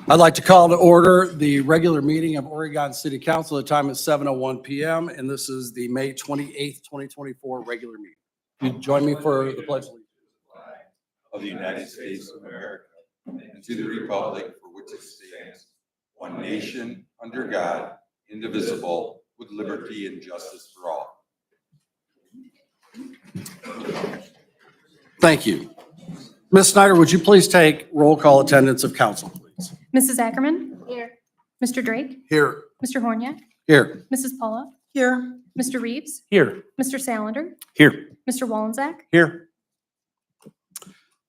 I'd like to call to order the regular meeting of Oregon City Council. The time is 7:01 PM, and this is the May 28th, 2024 regular meeting. You join me for the pledge of allegiance. Of the United States of America, and to the republic for which it stands, one nation, under God, indivisible, with liberty and justice for all. Thank you. Ms. Snyder, would you please take roll call attendance of council, please? Mrs. Ackerman? Here. Mr. Drake? Here. Mr. Horniak? Here. Mrs. Paula? Here. Mr. Reeves? Here. Mr. Salander? Here. Mr. Wallensack? Here.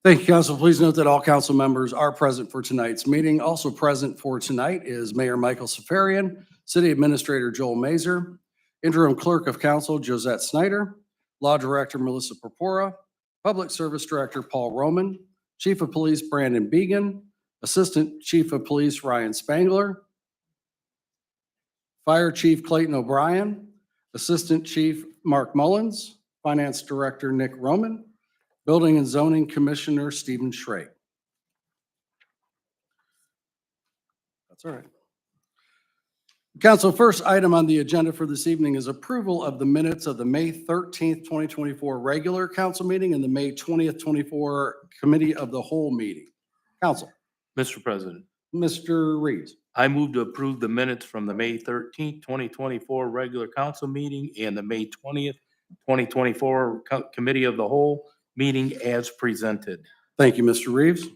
Thank you, council. Please note that all council members are present for tonight's meeting. Also present for tonight is Mayor Michael Safarian, City Administrator Joel Mazer, Interim Clerk of Council Josette Snyder, Law Director Melissa Purpura, Public Service Director Paul Roman, Chief of Police Brandon Began, Assistant Chief of Police Ryan Spangler, Fire Chief Clayton O'Brien, Assistant Chief Mark Mullins, Finance Director Nick Roman, Building and Zoning Commissioner Stephen Schrake. That's all right. Council, first item on the agenda for this evening is approval of the minutes of the May 13th, 2024 regular council meeting and the May 20th, 24 committee of the whole meeting. Council, Mr. President, Mr. Reeves. I move to approve the minutes from the May 13th, 2024 regular council meeting and the May 20th, 2024 committee of the whole meeting as presented. Thank you, Mr. Reeves.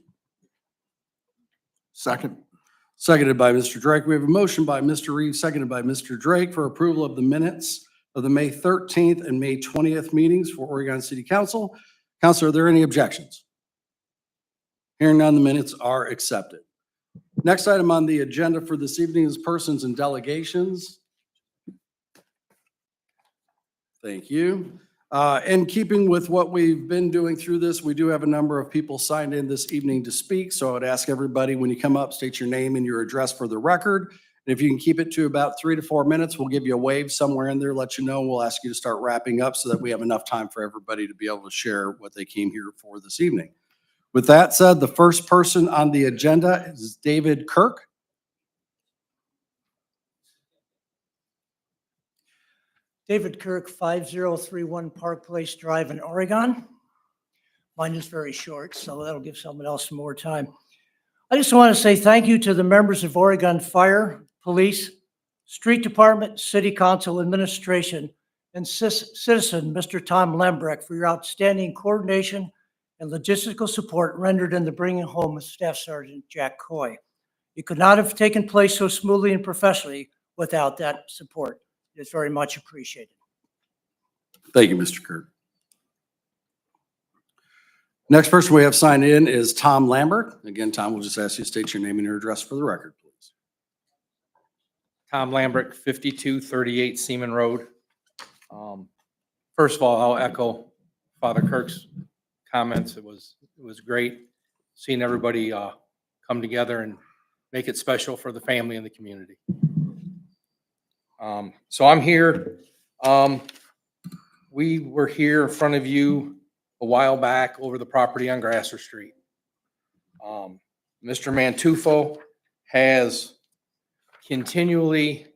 Second. Seconded by Mr. Drake. We have a motion by Mr. Reeves, seconded by Mr. Drake for approval of the minutes of the May 13th and May 20th meetings for Oregon City Council. Council, are there any objections? Hearing none, the minutes are accepted. Next item on the agenda for this evening is persons and delegations. Thank you. In keeping with what we've been doing through this, we do have a number of people signed in this evening to speak. So I would ask everybody, when you come up, state your name and your address for the record. And if you can keep it to about 3 to 4 minutes, we'll give you a wave somewhere in there, let you know. We'll ask you to start wrapping up so that we have enough time for everybody to be able to share what they came here for this evening. With that said, the first person on the agenda is David Kirk. David Kirk, 5031 Park Place Drive in Oregon. Mine is very short, so that'll give someone else some more time. I just want to say thank you to the members of Oregon Fire, Police, Street Department, City Council Administration, and citizen, Mr. Tom Lambrecht, for your outstanding coordination and logistical support rendered in the bringing home of Staff Sergeant Jack Coy. It could not have taken place so smoothly and professionally without that support. It's very much appreciated. Thank you, Mr. Kirk. Next person we have signed in is Tom Lambert. Again, Tom, we'll just ask you to state your name and your address for the record, please. Tom Lambert, 5238 Seaman Road. First of all, I'll echo Father Kirk's comments. It was great seeing everybody come together and make it special for the family and the community. So I'm here. We were here in front of you a while back over the property on Grasser Street. Mr. Mantufo has continually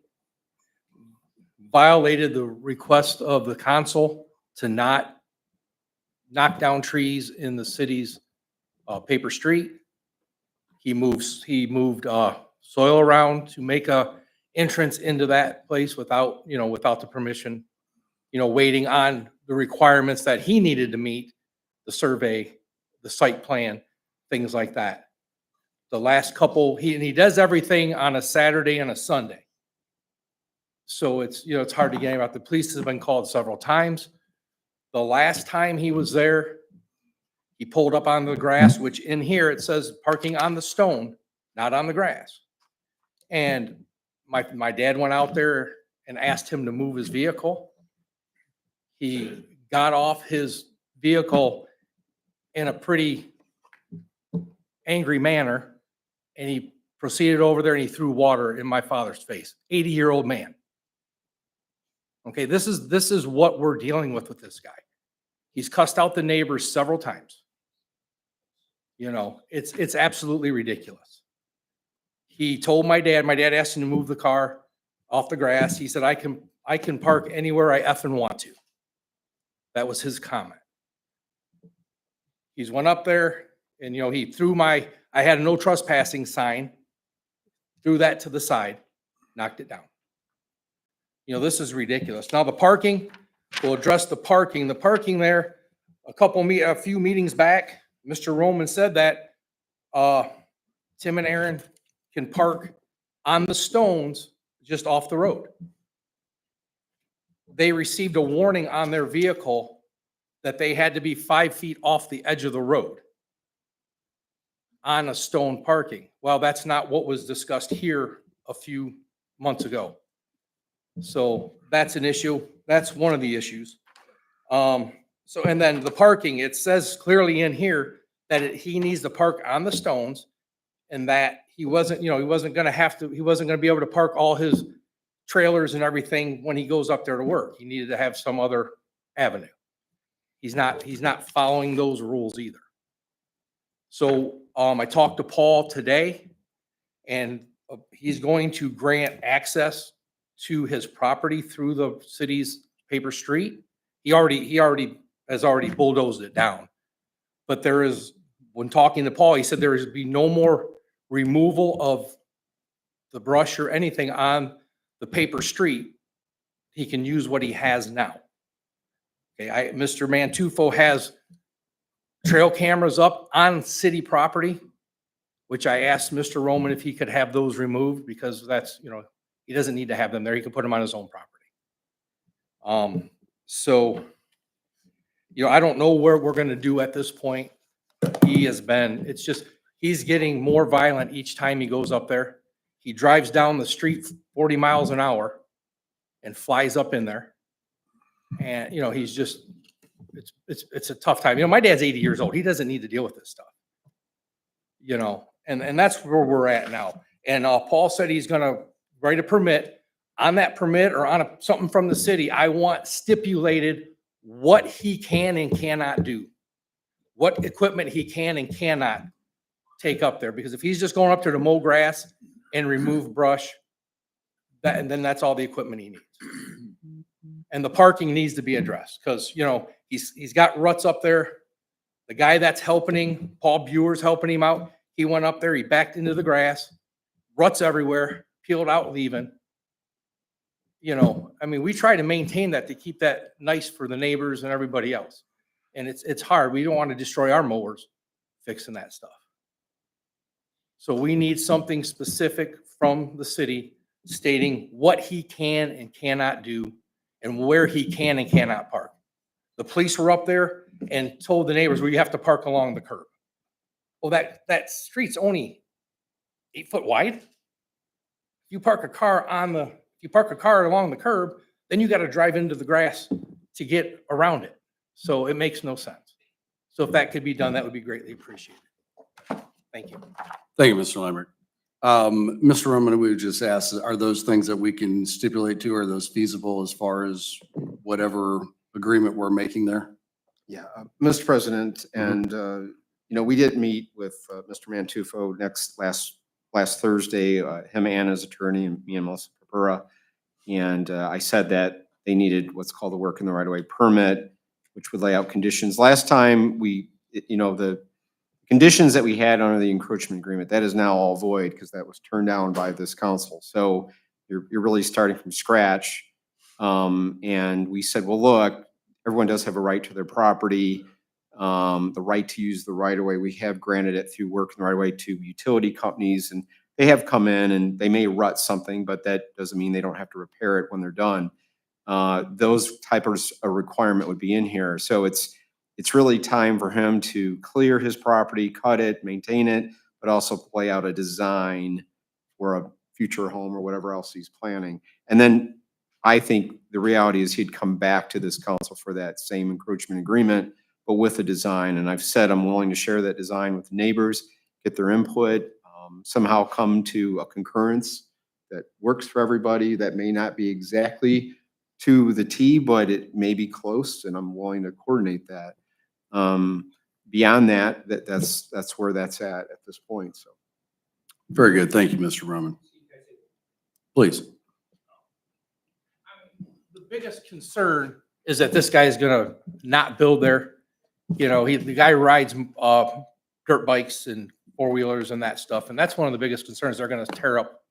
violated the request of the council to not knock down trees in the city's paper street. He moved soil around to make a entrance into that place without the permission, waiting on the requirements that he needed to meet, the survey, the site plan, things like that. The last couple, he does everything on a Saturday and a Sunday. So it's hard to get about. The police have been called several times. The last time he was there, he pulled up on the grass, which in here it says parking on the stone, not on the grass. And my dad went out there and asked him to move his vehicle. He got off his vehicle in a pretty angry manner, and he proceeded over there and he threw water in my father's face. 80-year-old man. Okay, this is what we're dealing with this guy. He's cussed out the neighbors several times. It's absolutely ridiculous. He told my dad asked him to move the car off the grass. He said, I can park anywhere I effing want to. That was his comment. He's went up there and, he threw I had a no trespassing sign, threw that to the side, knocked it down. This is ridiculous. Now the parking, we'll address the parking. The parking there, a few meetings back, Mr. Roman said that Tim and Aaron can park on the stones just off the road. They received a warning on their vehicle that they had to be 5 feet off the edge of the road on a stone parking. Well, that's not what was discussed here a few months ago. So that's an issue. That's one of the issues. And then the parking, it says clearly in here that he needs to park on the stones, and that he wasn't going to be able to park all his trailers and everything when he goes up there to work. He needed to have some other avenue. He's not following those rules either. So I talked to Paul today, and he's going to grant access to his property through the city's paper street. He already has bulldozed it down. But when talking to Paul, he said there is be no more removal of the brush or anything on the paper street. He can use what he has now. Okay, Mr. Mantufo has trail cameras up on city property, which I asked Mr. Roman if he could have those removed, because that's, he doesn't need to have them there. He can put them on his own property. So, I don't know where we're going to do at this point. He's getting more violent each time he goes up there. He drives down the street 40 miles an hour and flies up in there. And, it's a tough time. My dad's 80 years old. He doesn't need to deal with this stuff, and that's where we're at now. And Paul said he's going to write a permit. On that permit or on something from the city, I want stipulated what he can and cannot do, what equipment he can and cannot take up there. Because if he's just going up there to mow grass and remove brush, and then that's all the equipment he needs. And the parking needs to be addressed, because, he's got ruts up there. The guy that's helping him, Paul Buer's helping him out. He went up there, he backed into the grass, ruts everywhere, peeled out, leaving. We try to maintain that to keep that nice for the neighbors and everybody else. And it's hard. We don't want to destroy our mowers fixing that stuff. So we need something specific from the city stating what he can and cannot do and where he can and cannot park. The police were up there and told the neighbors, well, you have to park along the curb. Well, that street's only 8 foot wide. If you park a car along the curb, then you got to drive into the grass to get around it. So it makes no sense. So if that could be done, that would be greatly appreciated. Thank you. Thank you, Mr. Lambert. Mr. Roman, we would just ask, are those things that we can stipulate to, are those feasible as far as whatever agreement we're making there? Yeah, Mr. President, and, we did meet with Mr. Mantufo last Thursday, him and his attorney, and me and Melissa Cabrera. And I said that they needed what's called a work in the right of way permit, which would lay out conditions. Last time the conditions that we had under the encroachment agreement, that is now all void because that was turned down by this council. So you're really starting from scratch. And we said, well, look, everyone does have a right to their property, the right to use the right of way. We have granted it through work in the right of way to utility companies, and they have come in and they may rut something, but that doesn't mean they don't have to repair it when they're done. Those types of requirement would be in here. So it's really time for him to clear his property, cut it, maintain it, but also play out a design for a future home or whatever else he's planning. And then I think the reality is he'd come back to this council for that same encroachment agreement, but with a design. And I've said I'm willing to share that design with the neighbors, get their input, somehow come to a concurrence that works for everybody. That may not be exactly to the T, but it may be close, and I'm willing to coordinate that. Beyond that, that's where that's at this point. So Very good. Thank you, Mr. Roman. Please. The biggest concern is that this guy is gonna not build there. You know, the guy rides, dirt bikes and four-wheelers and that stuff, and that's one of the biggest concerns. They're gonna tear up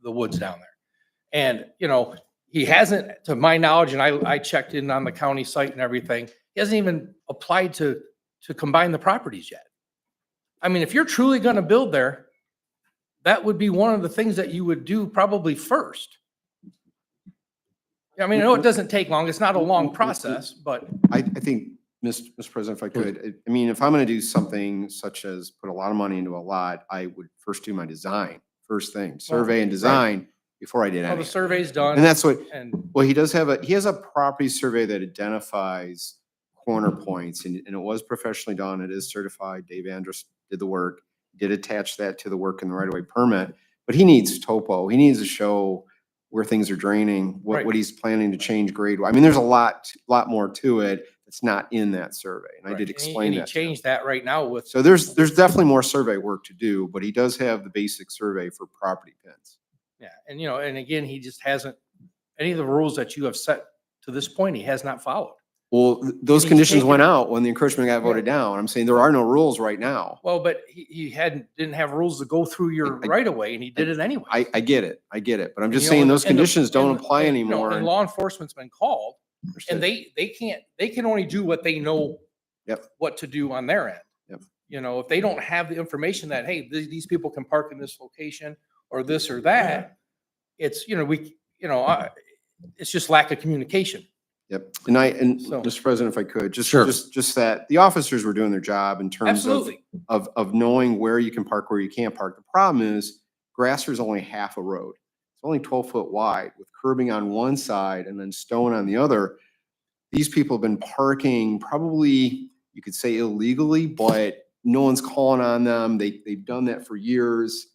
the woods down there. And, you know, he hasn't, to my knowledge, and I checked in on the county site and everything, he hasn't even applied to combine the properties yet. I mean, if you're truly gonna build there, that would be one of the things that you would do probably first. I mean, I know it doesn't take long. It's not a long process, but I think, Mr. President, if I could, I mean, if I'm gonna do something such as put a lot of money into a lot, I would first do my design, first thing, survey and design before I did well, the anything. survey's done. And that's what, And well, he has a property survey that identifies corner points and it was professionally done. It is certified. Dave Andrus did the work, did attach that to the work in the right-of-way permit, but he needs topo. He needs to show where things are draining, what Right. he's planning to change grade. I mean, there's a lot more to it that's not in that survey. And I did explain And he that. to him. changed that right now with. So there's definitely more survey work to do, but he does have the basic survey for property pins. Yeah, and you know, and again, he just hasn't, any of the rules that you have set to this point, he has not followed. Well, those he's conditions taken- went out when the encroachment got voted down. I'm saying there are no rules right now. Well, but he didn't have rules to go through your I- right of way and he did it anyway. I get it, but I'm And, just you know, saying and those and the- conditions don't and- apply and, you know, anymore. And law enforcement's been called Understood. and they can only do what they know Yep. what to do on their end. Yep. You know, if they don't have the information that, hey, these people can park in this location or this or that, it's, you know, it's just lack of communication. Yep. And So- Mr. President, if I could, Sure. just that the officers were doing their job in terms of, Absolutely. of knowing where you can park, where you can't park. The problem is Grasser's only half a road. It's only 12 foot wide with curbing on one side and then stone on the other. These people have been parking probably, you could say illegally, but no one's calling on them. They've done that for years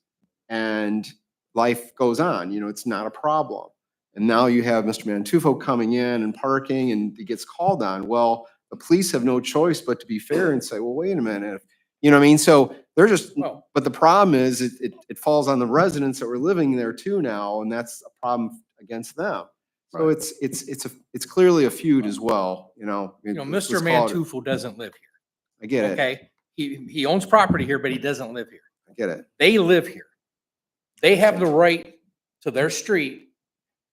and life goes on, you know, it's not a problem. And now you have Mr. Mantufo coming in and parking and he gets called on. Well, the police have no choice but to be fair and say, well, wait a minute. You know what I mean? So they're just, Well, but the problem is it falls on the residents that were living there too now, and that's a problem against them. So Right. it's clearly a feud as well, you know. you know, Let's Mr. call it- Mantufo doesn't live here. I get it, Okay? He owns property here, but he doesn't live here. I get it. They live here. They have the right to their street.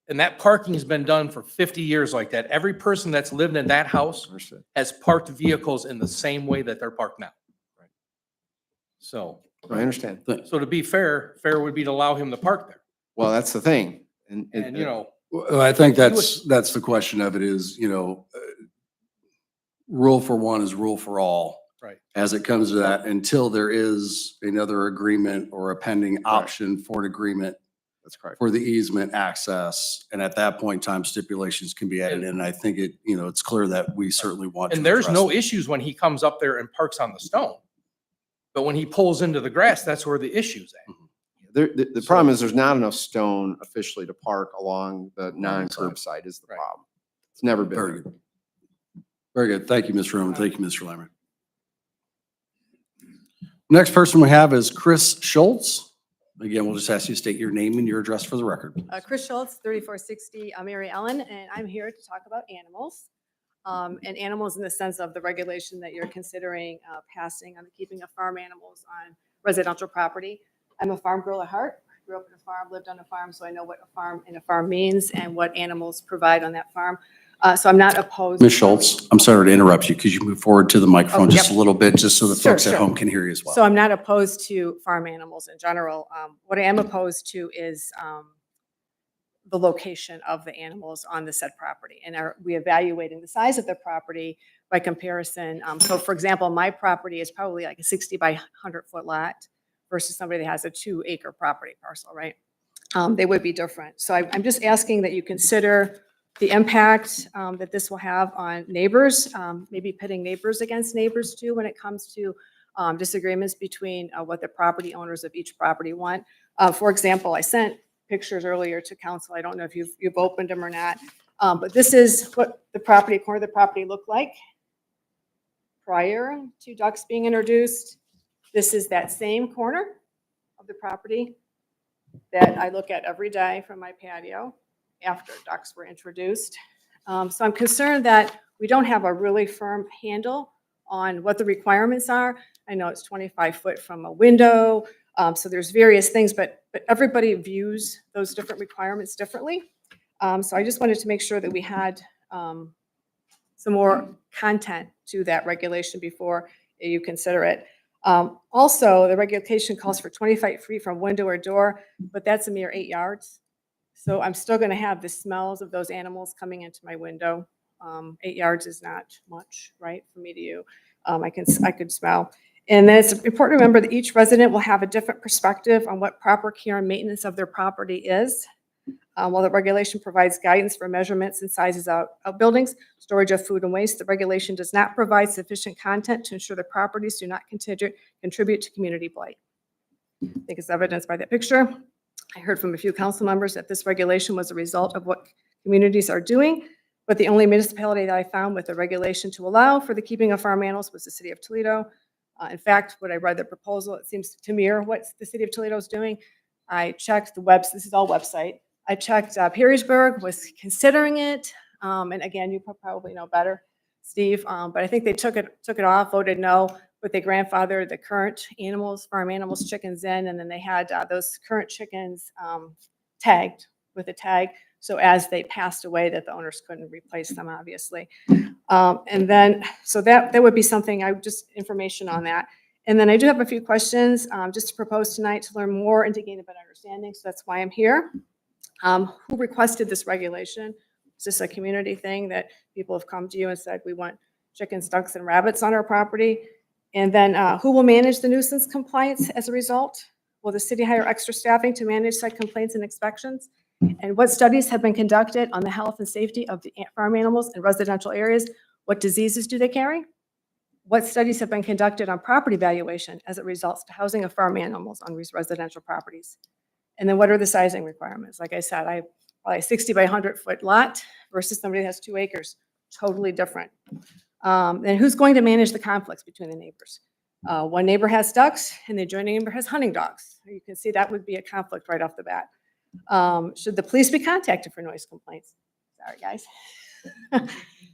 And that parking's been done for 50 years like that. Every person that's lived in that house Understood. has parked vehicles in the same way that they're parked now. So, I understand. so to be fair would be to allow him to park there. Well, that's the thing. And, you know, Well, I think You that's the question of it is, you know, rule for one is rule for all. Right. As it comes to that, until there is another agreement or a pending option for an agreement That's correct. for the easement access. And at that point in time, stipulations can be added in. And I think it, you know, it's clear that we certainly want to and there's address no it. issues when he comes up there and parks on the stone. But when he pulls into the grass, that's where the issue's at. The problem is there's not enough stone officially to park along the non-curb side is the Right. problem. It's never been. Very there. good. Very good. Thank you, Mr. Roman. Thank you, Mr. Lammer. Next person we have is Chris Schultz. Again, we'll just ask you to state your name and your address for the record. Chris Schultz, 3460 Mary Ellen, and I'm here to talk about animals. And animals in the sense of the regulation that you're considering passing on the keeping of farm animals on residential property. I'm a farm girl at heart. Grew up in a farm, lived on a farm, so I know what a farm and a farm means and what animals provide on that farm. So I'm not opposed. Ms. Schultz, I'm sorry to interrupt you. Could you move forward to the microphone just a yep. little bit, just so the Sure, folks at sure. home can hear you as well? So I'm not opposed to farm animals in general. What I am opposed to is the location of the animals on the said property. And are we evaluating the size of the property by comparison? So for example, my property is probably like a 60 by 100 foot lot versus somebody that has a 2-acre property parcel, right? They would be different. So I'm just asking that you consider the impact that this will have on neighbors, maybe pitting neighbors against neighbors too when it comes to disagreements between what the property owners of each property want. For example, I sent pictures earlier to council. I don't know if you've opened them or not, but this is what the property, corner of the property looked like prior to ducks being introduced. This is that same corner of the property that I look at every day from my patio after ducks were introduced. So I'm concerned that we don't have a really firm handle on what the requirements are. I know it's 25 foot from a window, so there's various things, but everybody views those different requirements differently. So I just wanted to make sure that we had some more content to that regulation before you consider it. Also, the regulation calls for 25 feet from window or door, but that's a mere 8 yards. So I'm still going to have the smells of those animals coming into my window. 8 yards is not much, right, for me to you. I could smell. And then it's important to remember that each resident will have a different perspective on what proper care and maintenance of their property is. While the regulation provides guidance for measurements and sizes of buildings, storage of food and waste, the regulation does not provide sufficient content to ensure the properties do not contribute to community blight. I think it's evidenced by that picture. I heard from a few council members that this regulation was a result of what communities are doing, but the only municipality that I found with a regulation to allow for the keeping of farm animals was the city of Toledo. In fact, when I read the proposal, it seems to mirror what the city of Toledo is doing. I checked the this is all website. I checked Perrysburg was considering it. And again, you probably know better, Steve, but I think they took it off, voted no, but they grandfathered the current animals, farm animals, chickens in, and then they had those current chickens tagged with a tag. So as they passed away, that the owners couldn't replace them, obviously. And then, so that would be something, information on that. And then I do have a few questions just to propose tonight to learn more and to gain a better understanding. So that's why I'm here. Who requested this regulation? Is this a community thing that people have come to you and said, we want chickens, ducks, and rabbits on our property? And then who will manage the nuisance compliance as a result? Will the city hire extra staffing to manage site complaints and inspections? And what studies have been conducted on the health and safety of the farm animals in residential areas? What diseases do they carry? What studies have been conducted on property valuation as it results to housing of farm animals on these residential properties? And then what are the sizing requirements? Like I said, I probably a 60 by 100 foot lot versus somebody that has 2 acres, totally different. And who's going to manage the conflicts between the neighbors? One neighbor has ducks and the adjoining neighbor has hunting dogs. You can see that would be a conflict right off the bat. Should the police be contacted for noise complaints? Sorry, guys.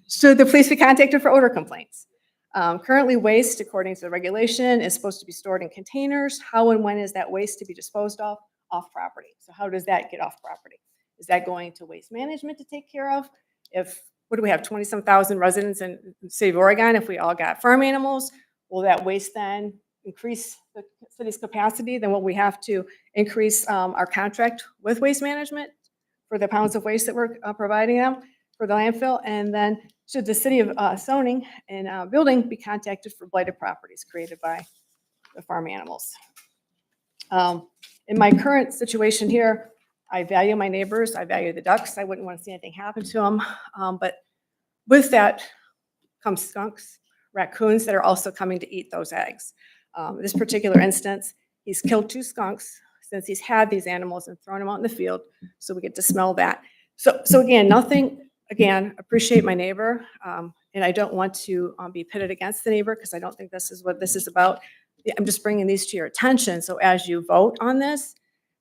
Should the police be contacted for odor complaints? Currently, waste, according to the regulation, is supposed to be stored in containers. How and when is that waste to be disposed of? Off property. So how does that get off property? Is that going to waste management to take care of? What do we have, 20-some thousand residents in the city of Oregon? If we all got farm animals, will that waste then increase the city's capacity? Then will we have to increase our contract with waste management for the pounds of waste that we're providing them for the landfill? And then should the city of zoning and building be contacted for blighted properties created by the farm animals? In my current situation here, I value my neighbors. I value the ducks. I wouldn't want to see anything happen to them. But with that comes skunks, raccoons that are also coming to eat those eggs. In this particular instance, he's killed 2 skunks since he's had these animals and thrown them out in the field, so we get to smell that. So again, appreciate my neighbor, and I don't want to be pitted against the neighbor because I don't think this is what this is about. I'm just bringing these to your attention. So as you vote on this,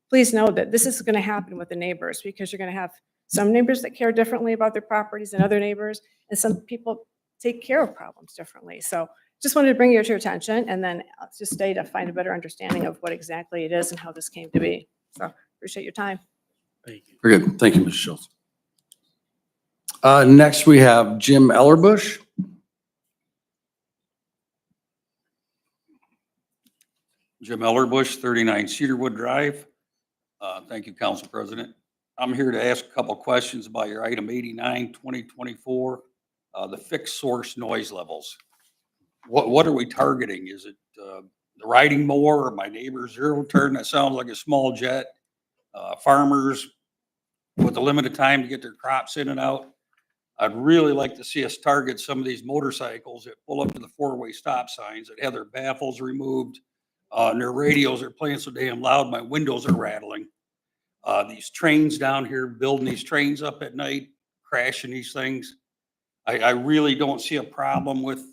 please know that this is going to happen with the neighbors because you're going to have some neighbors that care differently about their properties than other neighbors, and some people take care of problems differently. So just wanted to bring it to your attention, and then I'll just stay to find a better understanding of what exactly it is and how this came to be. So appreciate your time. Thank you. Very good. Thank you, Mr. Schultz. Next, we have Jim Ellerbush. Jim Ellerbush, 39 Cedarwood Drive. Thank you, Council President. I'm here to ask a couple questions about your item 89, 2024, the fixed source noise levels. What are we targeting? Is it the riding mower or my neighbor's zero turn? That sounds like a small jet. Farmers with a limited time to get their crops in and out. I'd really like to see us target some of these motorcycles that pull up to the 4-way stop signs that have their baffles removed. And their radios are playing so damn loud, my windows are rattling. These trains down here, building these trains up at night, crashing these things. I really don't see a problem with,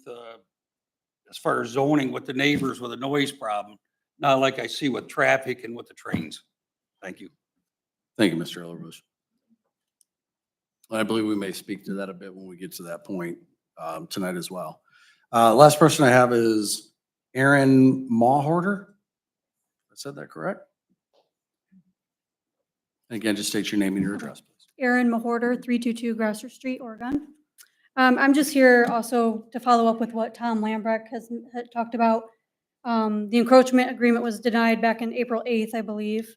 as far as zoning with the neighbors with a noise problem. Not like I see with traffic and with the trains. Thank you. Thank you, Mr. Ellerbush. I believe we may speak to that a bit when we get to that point tonight as well. Last person I have is Aaron Mawhorter. I said that correct? Again, just state your name and your address, please. Erin Mahorter, 322 Grasser Street, Oregon. I'm just here also to follow up with what Tom Lambrecht had talked about. The encroachment agreement was denied back in April 8th, I believe.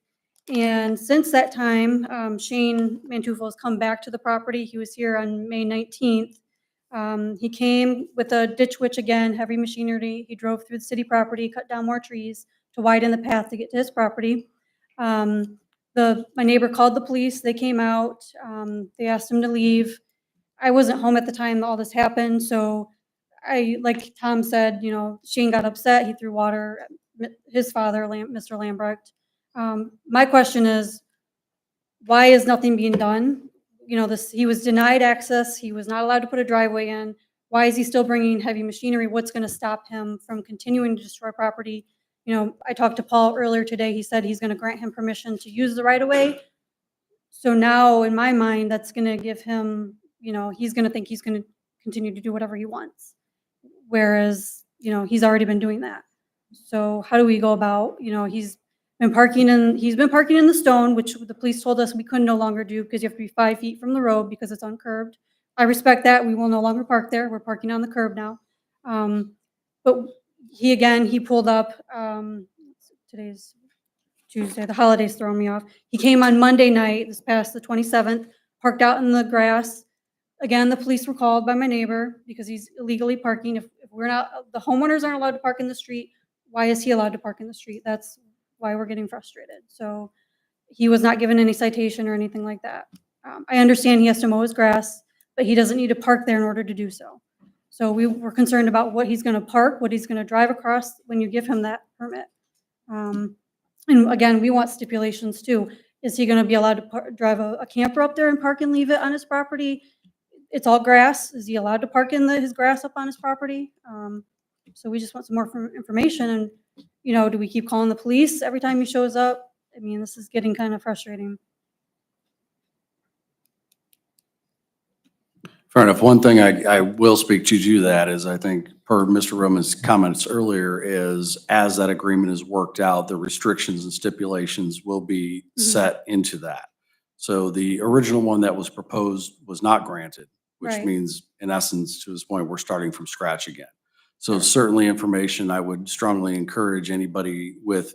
And since that time, Shane Mantufo has come back to the property. He was here on May 19th. He came with a ditch witch again, heavy machinery. He drove through the city property, cut down more trees to widen the path to get to his property. My neighbor called the police. They came out. They asked him to leave. I wasn't home at the time all this happened, so like Tom said, Shane got upset. He threw water at his father, Mr. Lambrecht. My question is, why is nothing being done? He was denied access. He was not allowed to put a driveway in. Why is he still bringing heavy machinery? What's going to stop him from continuing to destroy property? I talked to Paul earlier today. He said he's going to grant him permission to use the right of way. So now, in my mind, that's going to give him, he's going to think he's going to continue to do whatever he wants. Whereas, he's already been doing that. So how do we go about, he's been parking in the stone, which the police told us we couldn't no longer do because you have to be 5 feet from the road because it's uncurbed. I respect that. We will no longer park there. We're parking on the curb now. But he pulled up, today's Tuesday, the holiday's throwing me off. He came on Monday night, this past the 27th, parked out in the grass. Again, the police were called by my neighbor because he's illegally parking. If we're not, the homeowners aren't allowed to park in the street, why is he allowed to park in the street? That's why we're getting frustrated. So he was not given any citation or anything like that. I understand he has to mow his grass, but he doesn't need to park there in order to do so. So we were concerned about what he's going to park, what he's going to drive across when you give him that permit. And again, we want stipulations too. Is he going to be allowed to drive a camper up there and park and leave it on his property? It's all grass. Is he allowed to park in his grass up on his property? So we just want some more information. And, do we keep calling the police every time he shows up? I mean, this is getting kind of frustrating. Fair enough. One thing I will speak to that is I think per Mr. Roman's comments earlier is as that agreement is worked out, the restrictions and stipulations will be set into that. So the original one that was proposed was not granted, which Right. means in essence, to his point, we're starting from scratch again. So certainly information, I would strongly encourage anybody with,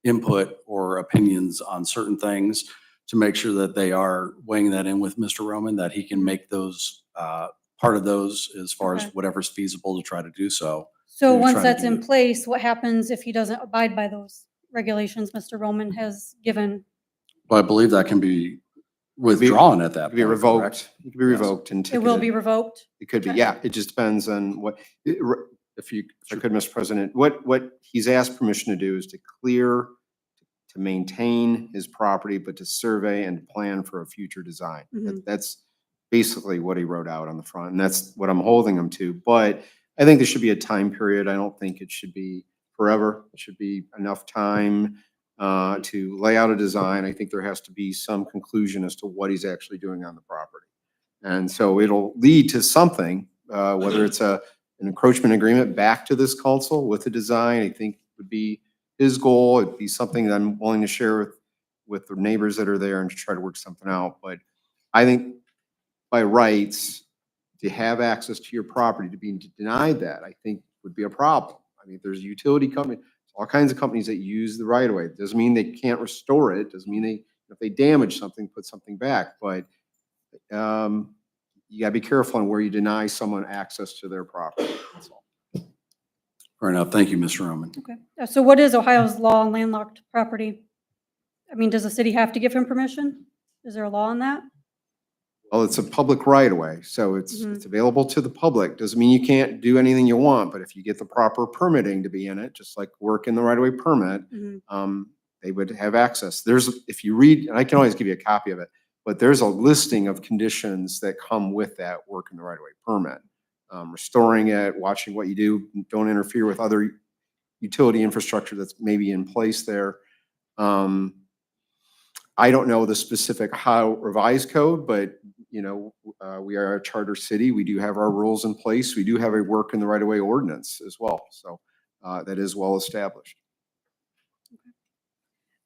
input or opinions on certain things to make sure that they are weighing that in with Mr. Roman, that he can make those, part of those as far as Okay. whatever's feasible to try to do so. So Maybe once try to that's do in it. place, what happens if he doesn't abide by those regulations Mr. Roman has given? But I believe that can be withdrawn at that It point. could be correct? revoked. It could be Yes. revoked and It will ticketed. be revoked? It could be, Okay. yeah. It just depends on if I could, Mr. President, what he's asked permission to do is to clear, to maintain his property, but to survey and plan for a future design. That's basically what he wrote out on the front, and that's what I'm holding him to. But I think there should be a time period. I don't think it should be forever. It should be enough time to lay out a design. I think there has to be some conclusion as to what he's actually doing on the property. And so it'll lead to something, whether it's an encroachment agreement back to this council with a design, I think would be his goal. It'd be something that I'm willing to share with the neighbors that are there and to try to work something out. But I think by rights, to have access to your property, to be denied that, I think would be a problem. I mean, there's a utility company, all kinds of companies that use the right of way. Doesn't mean they can't restore it. Doesn't mean if they damage something, put something back. But you gotta be careful on where you deny someone access to their property. That's all. Fair enough. Thank you, Mr. Roman. Okay. So what is Ohio's law on landlocked property? I mean, does the city have to give him permission? Is there a law on that? Well, it's a public right of way, so it's available to the public. Doesn't mean you can't do anything you want, but if you get the proper permitting to be in it, just like work in the right of way permit, they would have access. If you read, and I can always give you a copy of it, but there's a listing of conditions that come with that work in the right of way permit. Restoring it, watching what you do, don't interfere with other utility infrastructure that's maybe in place there. I don't know the specific how revised code, but you know, we are a charter city. We do have our rules in place. We do have a work in the right of way ordinance as well. So that is well established.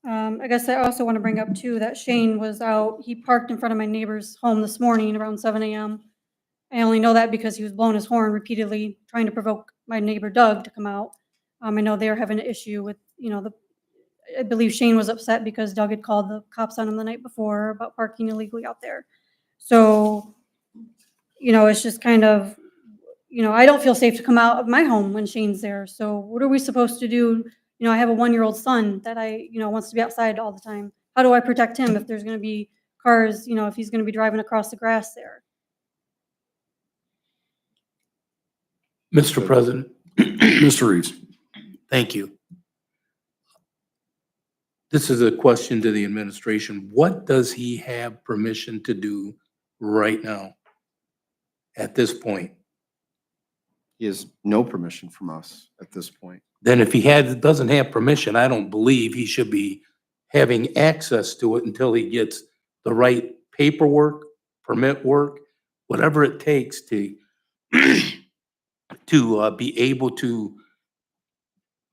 I guess I also want to bring up too, that Shane was out, he parked in front of my neighbor's home this morning around 7 AM. I only know that because he was blowing his horn repeatedly, trying to provoke my neighbor Doug to come out. I know they're having an issue with, you know, I believe Shane was upset because Doug had called the cops on him the night before about parking illegally out there. So, you know, it's just kind of, you know, I don't feel safe to come out of my home when Shane's there. So what are we supposed to do? You know, I have a 1-year-old son that wants to be outside all the time. How do I protect him if there's going to be cars, you know, if he's going to be driving across the grass there? Mr. President, Mr. Reeves. thank you. This is a question to the administration. What does he have permission to do right now at this point? He has no permission from us at this point. Then if he doesn't have permission, I don't believe he should be having access to it until he gets the right paperwork, permit work, whatever it takes to to be able to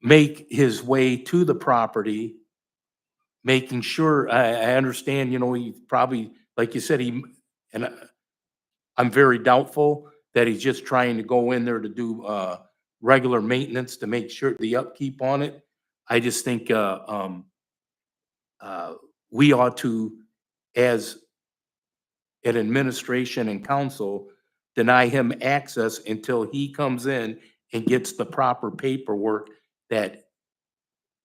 make his way to the property, making sure, I understand, you know, he probably, like you said, I'm very doubtful that he's just trying to go in there to do regular maintenance to make sure the upkeep on it. I just think we ought to, as an administration and council, deny him access until he comes in and gets the proper paperwork that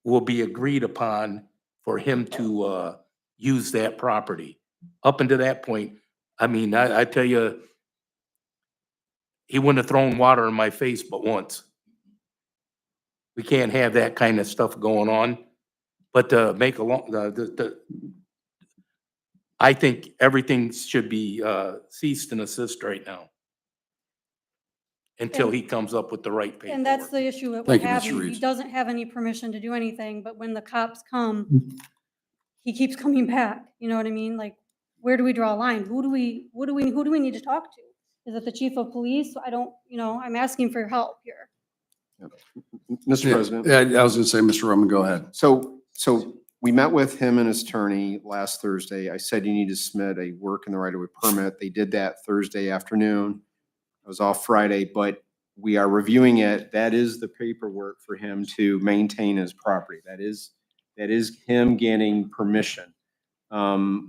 will be agreed upon for him to use that property. Up until that point, I mean, I tell you, he wouldn't have thrown water in my face but once. We can't have that kind of stuff going on. But to make a long, I think everything should be ceased and assist right now until he comes up with the right paperwork. And that's the issue that we're Thank you, Mr. having. He Reeves. doesn't have any permission to do anything, but when the cops come, he keeps coming back. You know what I mean? Like, where do we draw a line? Who do we need to talk to? Is it the chief of police? I don't, you know, I'm asking for your help here. Mr. President. Yeah, I was gonna say, Mr. Roman, go ahead. So we met with him and his attorney last Thursday. I said you need to submit a work in the right of way permit. They did that Thursday afternoon. I was off Friday, but we are reviewing it. That is the paperwork for him to maintain his property. That is him getting permission.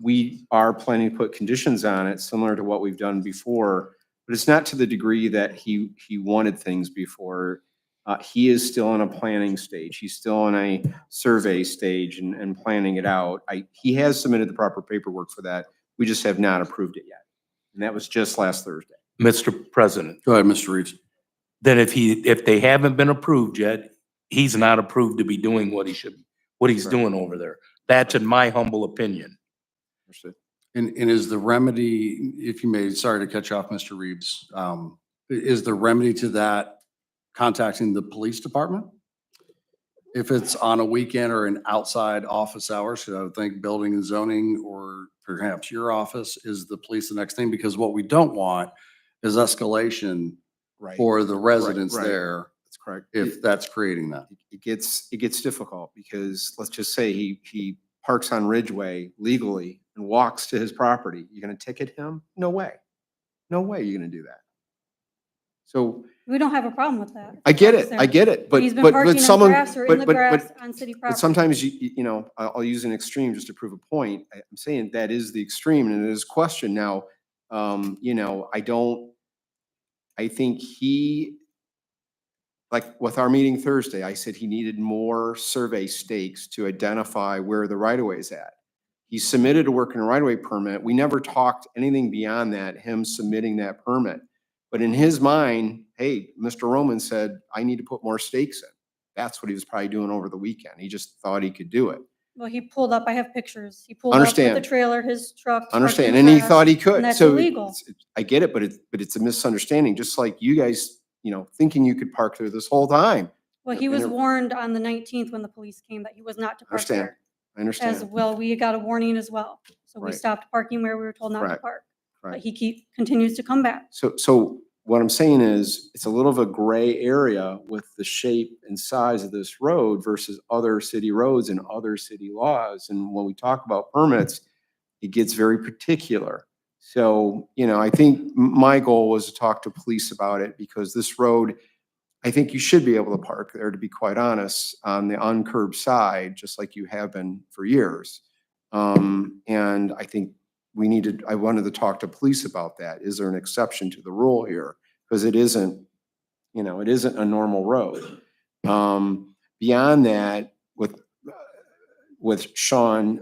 We are planning to put conditions on it, similar to what we've done before, but it's not to the degree that he wanted things before. He is still in a planning stage. He's still in a survey stage and planning it out. He has submitted the proper paperwork for that. We just have not approved it yet. And that was just last Thursday. Mr. President, Go ahead, Mr. Reeves. then if they haven't been approved yet, he's not approved to be doing what he's Correct. doing over there. That's in my humble opinion. Understood. And is the remedy, if you may, sorry to cut you off, Mr. Reeves, is the remedy to that contacting the police department? If it's on a weekend or an outside office hours, so I would think building and zoning or perhaps your office is the police the next thing, because what we don't want is escalation Right. for the residents right. there That's correct. if that's creating that. It gets difficult because let's just say he parks on Ridgeway legally and walks to his property. You're gonna ticket him? No way. No way you're gonna do that. So We don't have a problem with that. I get it, but, He's been but parking in the someone, grass or in the but grass on city property. sometimes you know, I'll use an extreme just to prove a point. I'm saying that is the extreme and it is question now. You know, I think like with our meeting Thursday, I said he needed more survey stakes to identify where the right of way is at. He submitted a work in a right of way permit. We never talked anything beyond that, him submitting that permit. But in his mind, hey, Mr. Roman said, I need to put more stakes in. That's what he was probably doing over the weekend. He just thought he could do it. Well, he pulled up, I have pictures. He pulled up with Understand. the trailer, his truck. parked in Understand, the and he grass, thought he could. And that's So illegal. I get it, but it's a misunderstanding, just like you guys, you know, thinking you could park there this whole time. Well, he and was it- warned on the 19th when the police came that he was not to park Understand. there. I as understand. well. We got a warning as well. So we Right. stopped parking where we were told not to Correct. park. But Right. he continues to come back. So what I'm saying is, it's a little of a gray area with the shape and size of this road versus other city roads and other city laws. And when we talk about permits, it gets very particular. So, I think my goal was to talk to police about it because this road, I think you should be able to park there, to be quite honest, on the uncurbed side, just like you have been for years. And I think I wanted to talk to police about that. Is there an exception to the rule here? Because it isn't a normal road. Beyond that, with Shane,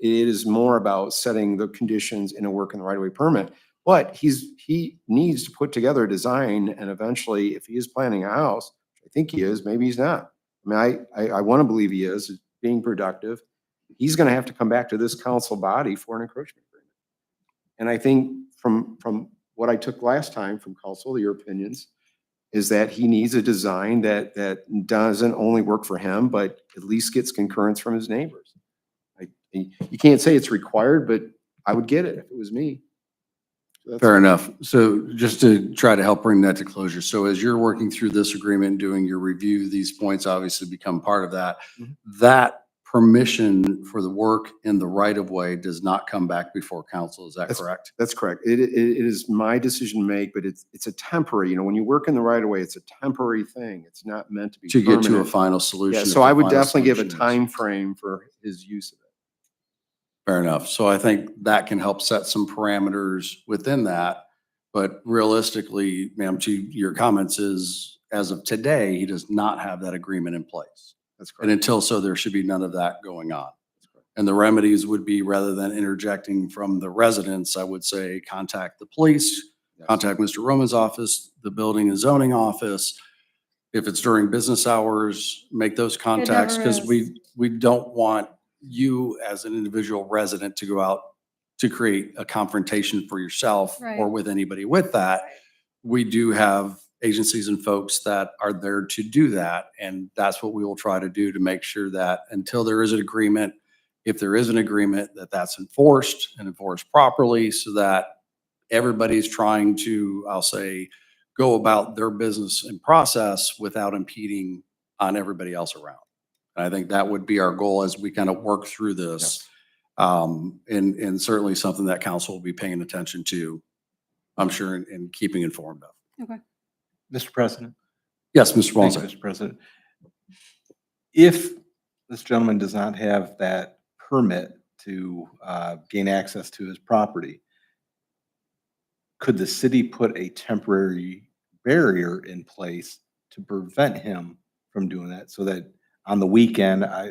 it is more about setting the conditions in a work in the right of way permit. But he needs to put together a design, and eventually, if he is planning a house, I think he is, maybe he's not. I mean, I want to believe he is, being productive. He's going to have to come back to this council body for an encroachment agreement. And I think from what I took last time from council, your opinions, is that he needs a design that doesn't only work for him, but at least gets concurrence from his neighbors. You can't say it's required, but I would get it if it was me. So that's- Fair enough. So just to try to help bring that to closure. So as you're working through this agreement, doing your review, these points obviously become part of that. Mhm. That permission for the work in the right of way does not come back before council. Is that correct? That's correct. It is my decision to make, but it's a temporary, when you work in the right of way, it's a temporary thing. It's not meant to be To get to a permanent. final solution. Yeah, if so the I would final definitely give a solution is- time frame for his use of it. Fair enough. So I think that can help set some parameters within that. But realistically, ma'am, to your comments is, as of today, he does not have that agreement in place. That's And correct. until so, there should be none of that going on. And the remedies would be, rather than interjecting from the residents, I would say contact the police, Yes. contact Mr. Roman's office, the building and zoning office. If it's during business hours, make those contacts, never because is. we don't want you as an individual resident to go out to create a confrontation for yourself or Right. with anybody with that. We do have agencies and folks that are there to do that. And that's what we will try to do to make sure that until there is an agreement, if there is an agreement, that that's enforced and enforced properly so that everybody's trying to, I'll say, go about their business and process without impeding on everybody else around. And I think that would be our goal as we kind of work through this. And certainly something that council will be paying attention to, I'm sure, and keeping informed of. Mr. President? Yes, Mr. Thank you, Walzak. Mr. President. If this gentleman does not have that permit to gain access to his property, could the city put a temporary barrier in place to prevent him from doing that? So that on the weekend, I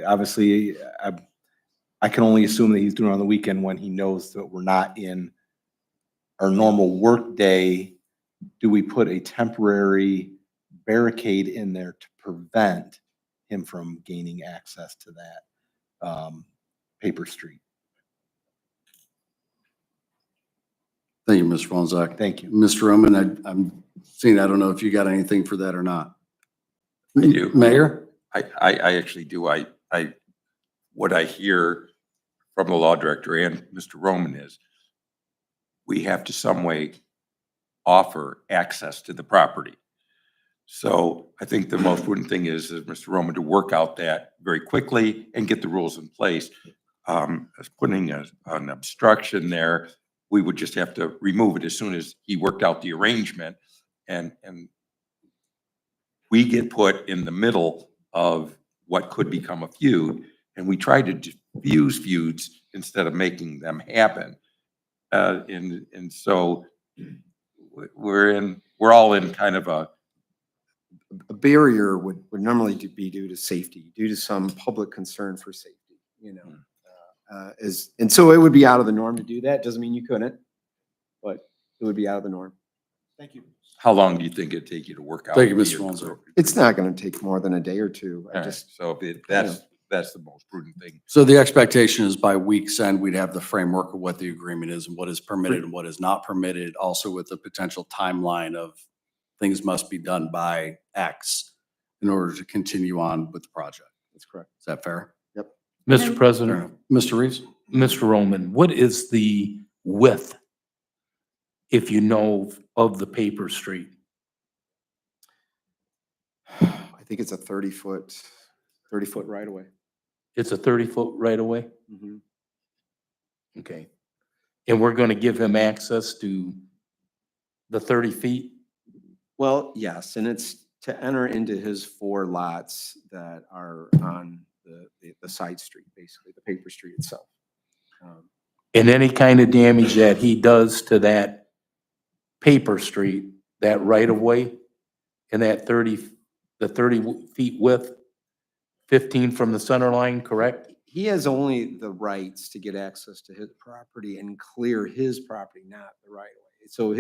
can only assume that he's doing it on the weekend when he knows that we're not in our normal work day. Do we put a temporary barricade in there to prevent him from gaining access to that paper street? Thank you, Mr. Walzak. Thank you. Mr. Roman, I'm seeing, I don't know if you got anything for that or not. I do. Mayor? I actually do. What I hear from the law director and Mr. Roman is we have to some way offer access to the property. So I think the most prudent thing is Mr. Roman to work out that very quickly and get the rules in place. As putting an obstruction there, we would just have to remove it as soon as he worked out the arrangement, and we get put in the middle of what could become a feud, and we try to diffuse feuds instead of making them happen. And so we're all in kind of a barrier would normally be due to safety, due to some public concern for safety, and so it would be out of the norm to do that. Doesn't mean you couldn't, but it would be out of the norm. Thank you. How long do you think it'd take you to work out? Thank you, the Mr. Walzak. It's not going to take more than a day or two. All right, so that's the most prudent thing. So the expectation is by week's end, we'd have the framework of what the agreement is and what is permitted and what is not permitted, also with the potential timeline of things must be done by X in order to continue on with the project. That's correct. Is that fair? Yep. Mr. President, Mr. Reeves? Mr. Roman, what is the width, if you know, of the paper street? I think it's a 30-foot right away. It's a 30-foot right away? Mhm. Okay. And we're gonna give him access to the 30 feet? Well, yes, and it's to enter into his 4 lots that are on the side street, basically, the paper street itself. And any kind of damage that he does to that paper street, that right of way, and that 30 feet width, 15 from the center line, correct? He has only the rights to get access to his property and clear his property, not the right of way. So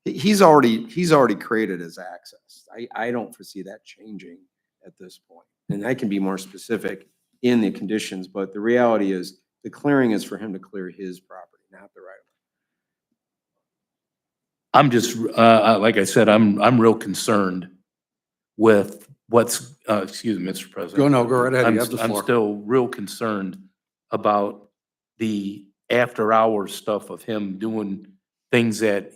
he's already created his access. I don't foresee that changing at this point. And I can be more specific in the conditions, but the reality is the clearing is for him to clear his property, not the right of way. I'm just, like I said, I'm real concerned with what's, excuse me, Mr. President. Go right ahead. You have the I'm floor. still real concerned about the after-hours stuff of him doing things that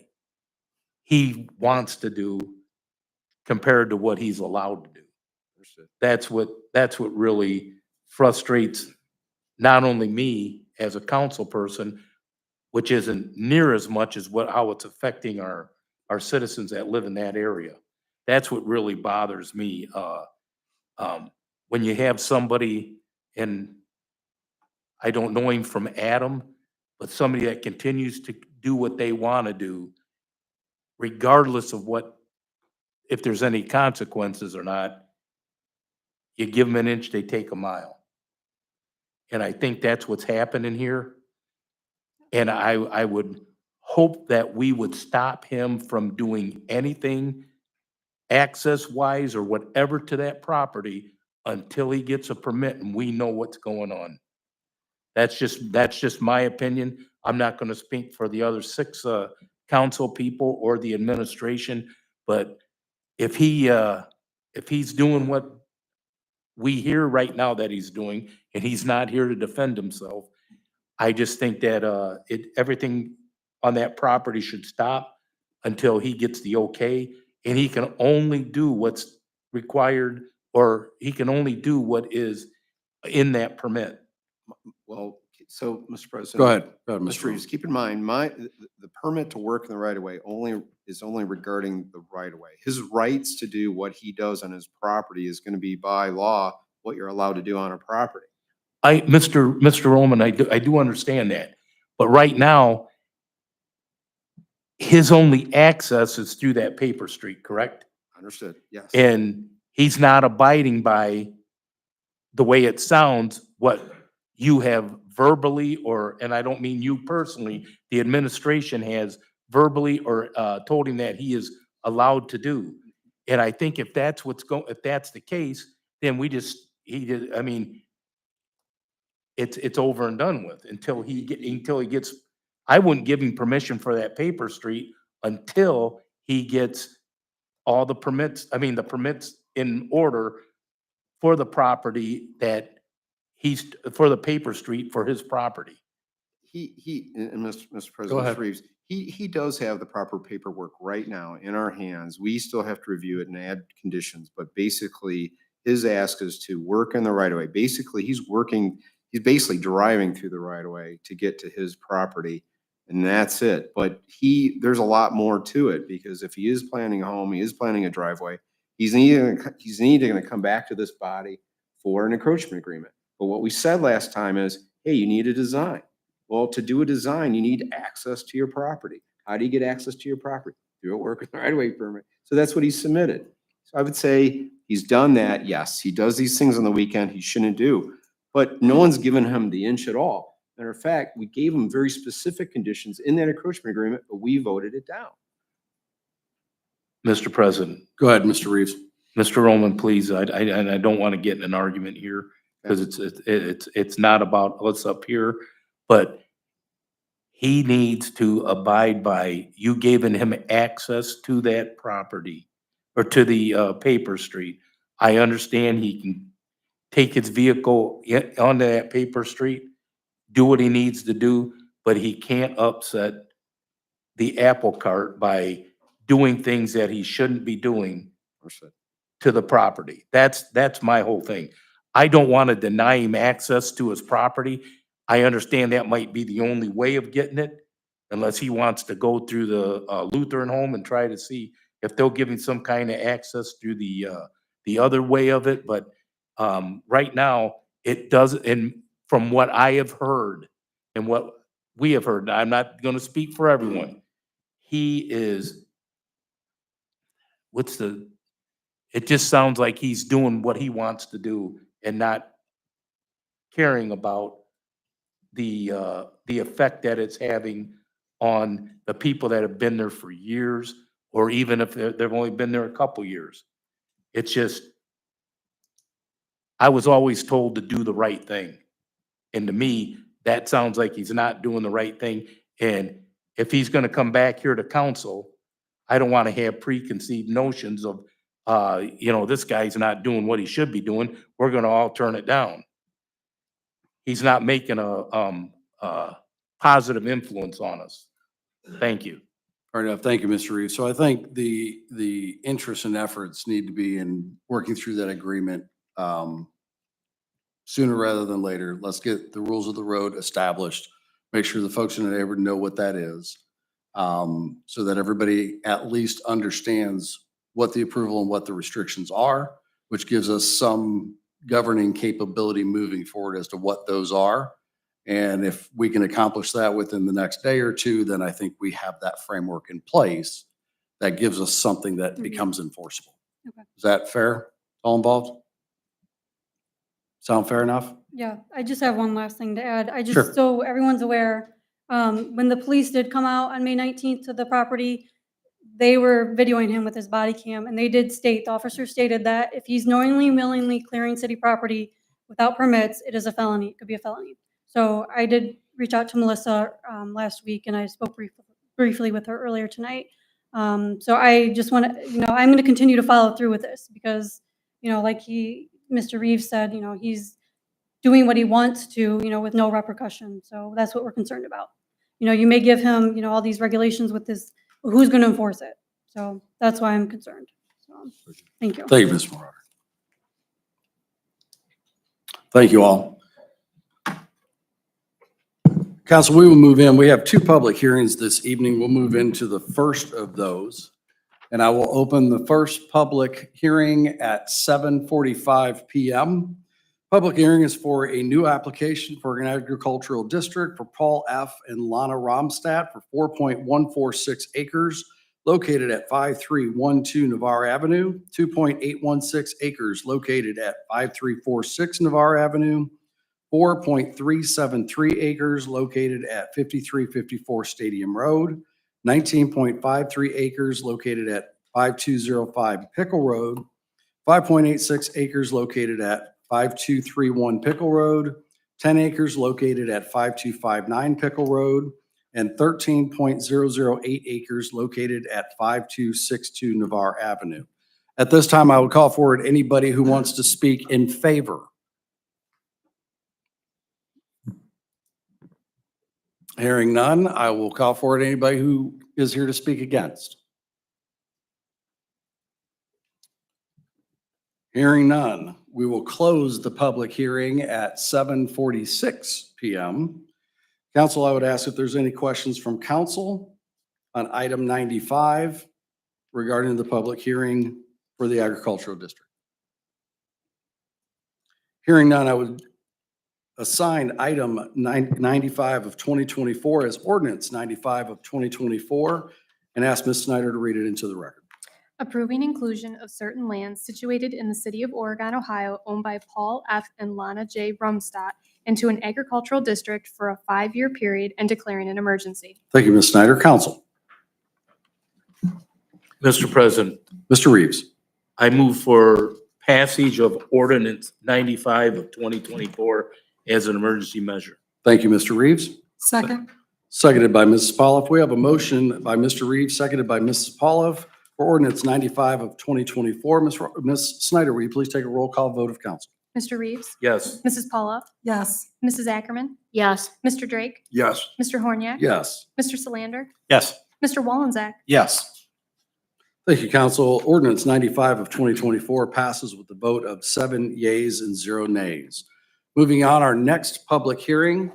he wants to do compared to what he's allowed to do. That's what really frustrates not only me as a council person, which isn't near as much as how it's affecting our citizens that live in that area. That's what really bothers me. When you have somebody, and I don't know him from Adam, but somebody that continues to do what they want to do, regardless of if there's any consequences or not, you give them an inch, they take a mile. And I think that's what's happening here. And I would hope that we would stop him from doing anything access-wise or whatever to that property until he gets a permit and we know what's going on. That's just my opinion. I'm not gonna speak for the other 6 council people or the administration, but if he's doing what we hear right now that he's doing, and he's not here to defend himself, I just think that everything on that property should stop until he gets the okay, and he can only do what's required, or he can only do what is in that permit. Well, so, Mr. President. Go ahead. Go ahead, Mr. Mr. Reeves, Reeves. keep in mind, the permit to work in the right of way is only regarding the right of way. His rights to do what he does on his property is gonna be by law, what you're allowed to do on a property. Mr. Roman, I do understand that, but right now, his only access is through that paper street, correct? Understood, yes. And he's not abiding by the way it sounds, what you have verbally, and I don't mean you personally, the administration has verbally or told him that he is allowed to do. And I think if that's the case, then it's over and done with until he gets, I wouldn't give him permission for that paper street until he gets all the permits in order for the property for the paper street for his property. And Mr. President, Go ahead. Mr. Reeves, he does have the proper paperwork right now in our hands. We still have to review it and add conditions, but basically his ask is to work in the right of way. Basically, he's basically driving through the right of way to get to his property, and that's it. But there's a lot more to it, because if he is planning a home, he is planning a driveway, he's either going to come back to this body for an encroachment agreement. But what we said last time is, hey, you need a design. Well, to do a design, you need access to your property. How do you get access to your property? Through a work in the right of way permit. So that's what he submitted. So I would say he's done that. Yes, he does these things on the weekend he shouldn't do, but no one's given him the inch at all. Matter of fact, we gave him very specific conditions in that encroachment agreement, but we voted it down. Mr. President, Go ahead, Mr. Reeves. Mr. Roman, please, I don't want to get in an argument here, because it's not about what's up here, but he needs to abide by you giving him access to that property or to the paper street. I understand he can take his vehicle onto that paper street, do what he needs to do, but he can't upset the apple cart by doing things that he shouldn't be doing Understood. to the property. That's my whole thing. I don't want to deny him access to his property. I understand that might be the only way of getting it, unless he wants to go through the Lutheran home and try to see if they'll give him some kind of access through the other way of it. But right now, it doesn't, and from what I have heard and what we have heard, I'm not going to speak for everyone, he is, it just sounds like he's doing what he wants to do and not caring about the effect that it's having on the people that have been there for years, or even if they've only been there a couple years. It's just, I was always told to do the right thing. And to me, that sounds like he's not doing the right thing. And if he's gonna come back here to council, I don't wanna have preconceived notions of, this guy's not doing what he should be doing. We're gonna all turn it down. He's not making a positive influence on us. Thank you. Fair enough. Thank you, Mr. Reeves. So I think the interest and efforts need to be in working through that agreement sooner rather than later. Let's get the rules of the road established. Make sure the folks in the neighborhood know what that is, so that everybody at least understands what the approval and what the restrictions are, which gives us some governing capability moving forward as to what those are. And if we can accomplish that within the next day or two, then I think we have that framework in place that gives us something that becomes enforceable. Okay. Is that fair? All involved? Sound fair enough? Yeah, I just have one last thing to add. Sure. So everyone's aware, when the police did come out on May 19th to the property, they were videoing him with his body cam, and they did state, the officer stated that if he's knowingly, willingly clearing city property without permits, it is a felony. It could be a felony. So I did reach out to Melissa last week, and I spoke briefly with her earlier tonight. So I just want to, I'm going to continue to follow through with this because, like Mr. Reeves said, he's doing what he wants to, with no repercussion. So that's what we're concerned about. You may give him, all these regulations with this, but who's going to enforce it? So that's why I'm concerned. So, thank you. Thank you, Ms. Marauder. Thank you all. Council, we will move in. We have two public hearings this evening. We'll move into the first of those. And I will open the first public hearing at 7:45 PM. Public hearing is for a new application for an agricultural district for Paul F. and Lana Romstadt for 4.146 acres located at 5312 Navarre Avenue, 2.816 acres located at 5346 Navarre Avenue, 4.373 acres located at 5354 Stadium Road, 19.53 acres located at 5205 Pickle Road, 5.86 acres located at 5231 Pickle Road, 10 acres located at 5259 Pickle Road, and 13.008 acres located at 5262 Navarre Avenue. At this time, I would call forward anybody who wants to speak in favor. Hearing none, I will call forward anybody who is here to speak against. Hearing none, we will close the public hearing at 7:46 PM. Council, I would ask if there's any questions from council on item 95 regarding the public hearing for the agricultural district. Hearing none, I would assign item 95 of 2024 as ordinance 95 of 2024 and ask Ms. Snyder to read it into the record. Approving inclusion of certain lands situated in the city of Oregon, Ohio, owned by Paul F. and Lana J. Rumstadt into an agricultural district for a 5-year period and declaring an emergency. Thank you, Ms. Snyder. Council. Mr. President, Mr. Reeves. I move for passage of ordinance 95 of 2024 as an emergency measure. Thank you, Mr. Reeves. Second. Seconded by Mrs. Pauloff. We have a motion by Mr. Reeves, seconded by Mrs. Pauloff for ordinance 95 of 2024. Ms. Snyder, will you please take a roll call vote of council? Mr. Reeves, Yes. Mrs. Paula, Yes. Mrs. Ackerman, Yes. Mr. Drake, Yes. Mr. Horniak. Yes. Mr. Solander, Yes. Mr. Wallenzeck. Yes. Thank you, council. Ordinance 95 of 2024 passes with the vote of 7 yeas and 0 nays. Moving on, our next public hearing.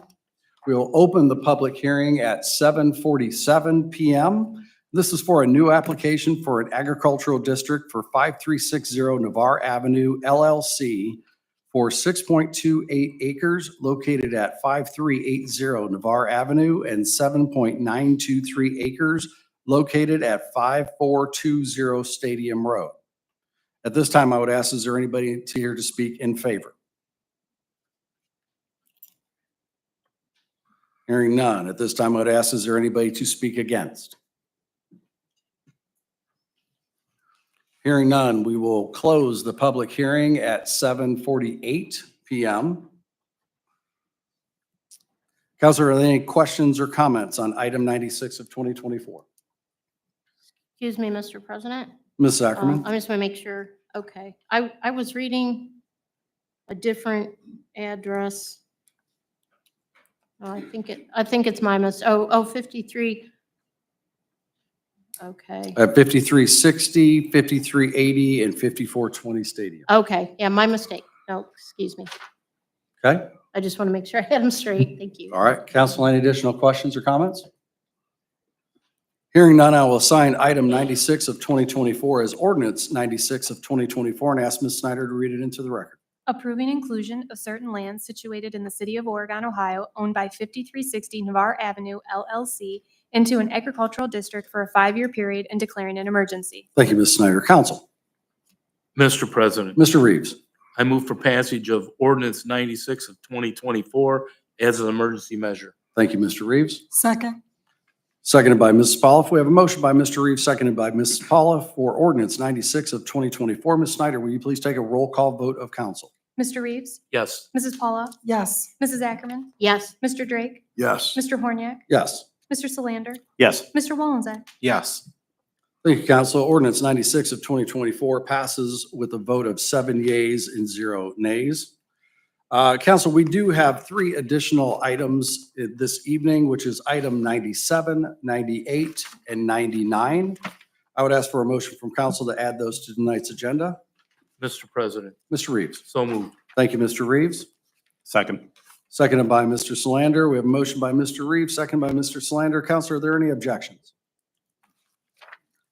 We will open the public hearing at 7:47 PM. This is for a new application for an agricultural district for 5360 Navarre Avenue LLC for 6.28 acres located at 5380 Navarre Avenue and 7.923 acres located at 5420 Stadium Road. At this time, I would ask, is there anybody here to speak in favor? Hearing none. At this time, I would ask, is there anybody to speak against? Hearing none, we will close the public hearing at 7:48 PM. Counselor, are there any questions or comments on item 96 of 2024? Excuse me, Mr. President. Ms. Ackerman? I just want to make sure, okay. I was reading a different address. I think it's my 53. Okay, At 5360, 5380, and 5420 Stadium. okay, yeah, my mistake. No, excuse me. Okay? I just want to make sure I had them straight. Thank you. All right. Council, any additional questions or comments? Hearing none, I will assign item 96 of 2024 as ordinance 96 of 2024 and ask Ms. Snyder to read it into the record. Approving inclusion of certain lands situated in the city of Oregon, Ohio, owned by 5360 Navarre Avenue LLC into an agricultural district for a 5-year period and declaring an emergency. Thank you, Ms. Snyder. Council? Mr. President, Mr. Reeves? I move for passage of ordinance 96 of 2024 as an emergency measure. Thank you, Mr. Reeves. Second. Seconded by Mrs. Polliff. We have a motion by Mr. Reeves, seconded by Mrs. Polliff for ordinance 96 of 2024. Ms. Snyder, will you please take a roll call vote of council? Mr. Reeves, Yes. Mrs. Paula, Yes. Mrs. Ackerman, Yes. Mr. Drake, Yes. Mr. Horniak, Yes. Mr. Solander, Yes. Mr. Wallenzeck. Yes. Thank you, council. Ordinance 96 of 2024 passes with a vote of 7 yeas and 0 nays. Council, we do have 3 additional items this evening, which is item 97, 98, and 99. I would ask for a motion from council to add those to tonight's agenda. Mr. President, Mr. Reeves. so moved. Thank you, Mr. Reeves. Second. Seconded by Mr. Solander. We have a motion by Mr. Reeves, second by Mr. Solander. Counselor, are there any objections?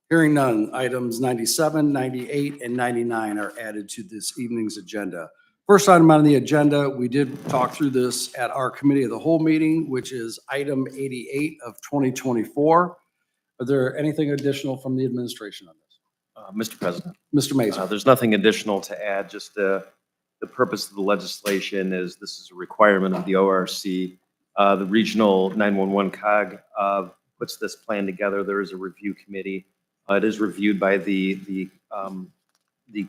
Hearing none, items 97, 98, and 99 are added to this evening's agenda. First item on the agenda, we did talk through this at our committee of the whole meeting, which is item 88 of 2024. Are there anything additional from the administration on this? Mr. President, Mr. Mason? there's nothing additional to add, just the purpose of the legislation is this is a requirement of the ORC. The Regional 911 COG puts this plan together. There is a review committee. It is reviewed by the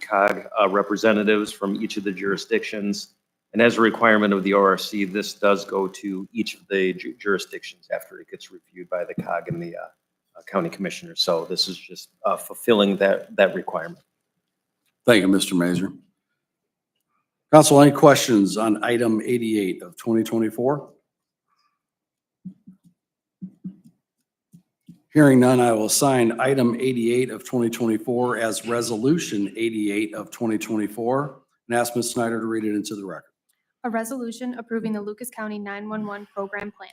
COG representatives from each of the jurisdictions. And as a requirement of the ORC, this does go to each of the jurisdictions after it gets reviewed by the COG and the county commissioners. So this is just fulfilling that requirement. Thank you, Mr. Mazer. Council, any questions on item 88 of 2024? Hearing none, I will assign item 88 of 2024 as resolution 88 of 2024 and ask Ms. Snyder to read it into the record. A resolution approving the Lucas County 911 program plan.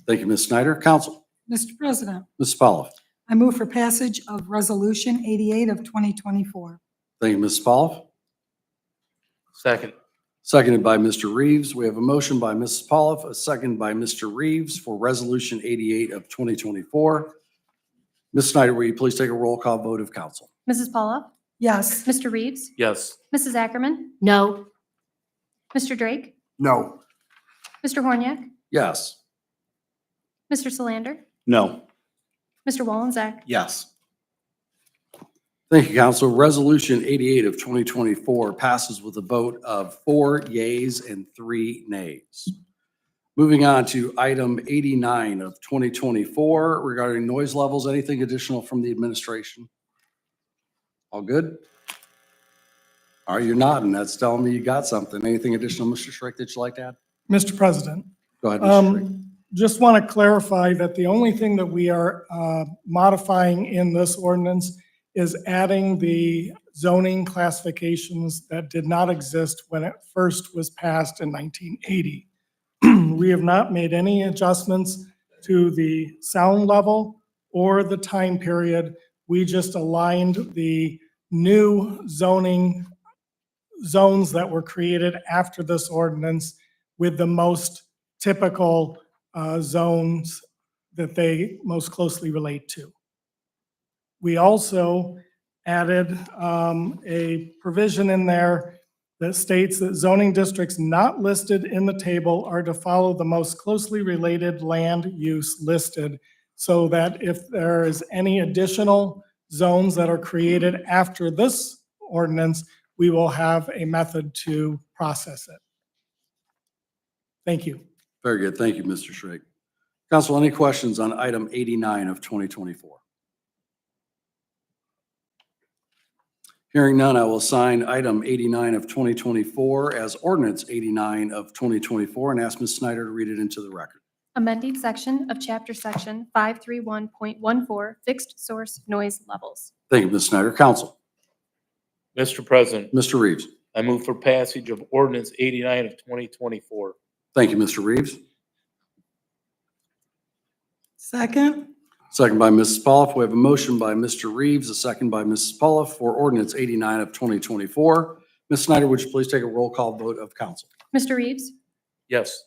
Thank you, Ms. Snyder. Council? Mr. President, Ms. Polliff. I move for passage of Resolution 88 of 2024. Thank you, Ms. Polliff. Second. Seconded by Mr. Reeves. We have a motion by Mrs. Polliff, a second by Mr. Reeves for resolution 88 of 2024. Ms. Snyder, will you please take a roll call vote of council? Mrs. Paula, Yes. Mr. Reeves, Yes. Mrs. Ackerman, No. Mr. Drake, No. Mr. Horniak, Yes. Mr. Solander, No. Mr. Wallenzeck. Yes. Thank you, council. Resolution 88 of 2024 passes with a vote of 4 yeas and 3 nays. Moving on to item 89 of 2024 regarding noise levels. Anything additional from the administration? All good? All right, you're nodding. That's telling me you got something. Anything additional, Mr. Schreck, that you'd like to add? Mr. President, Go ahead, Mr. Schreck. just want to clarify that the only thing that we are modifying in this ordinance is adding the zoning classifications that did not exist when it first was passed in 1980. We have not made any adjustments to the sound level or the time period. We just aligned the new zoning zones that were created after this ordinance with the most typical zones that they most closely relate to. We also added a provision in there that states that zoning districts not listed in the table are to follow the most closely related land use listed, so that if there is any additional zones that are created after this ordinance, we will have a method to process it. Thank you. Very good. Thank you, Mr. Schreck. Council, any questions on item 89 of 2024? Hearing none, I will sign item 89 of 2024 as ordinance 89 of 2024 and ask Ms. Snyder to read it into the record. Amending section of chapter section 531.14, fixed source noise levels. Thank you, Ms. Snyder. Council, Mr. President, Mr. Reeves. I move for passage of ordinance 89 of 2024. Thank you, Mr. Reeves. Second? Second by Mrs. Polliff. We have a motion by Mr. Reeves, a second by Mrs. Polliff for ordinance 89 of 2024. Ms. Snyder, would you please take a roll call vote of council? Mr. Reeves, Yes.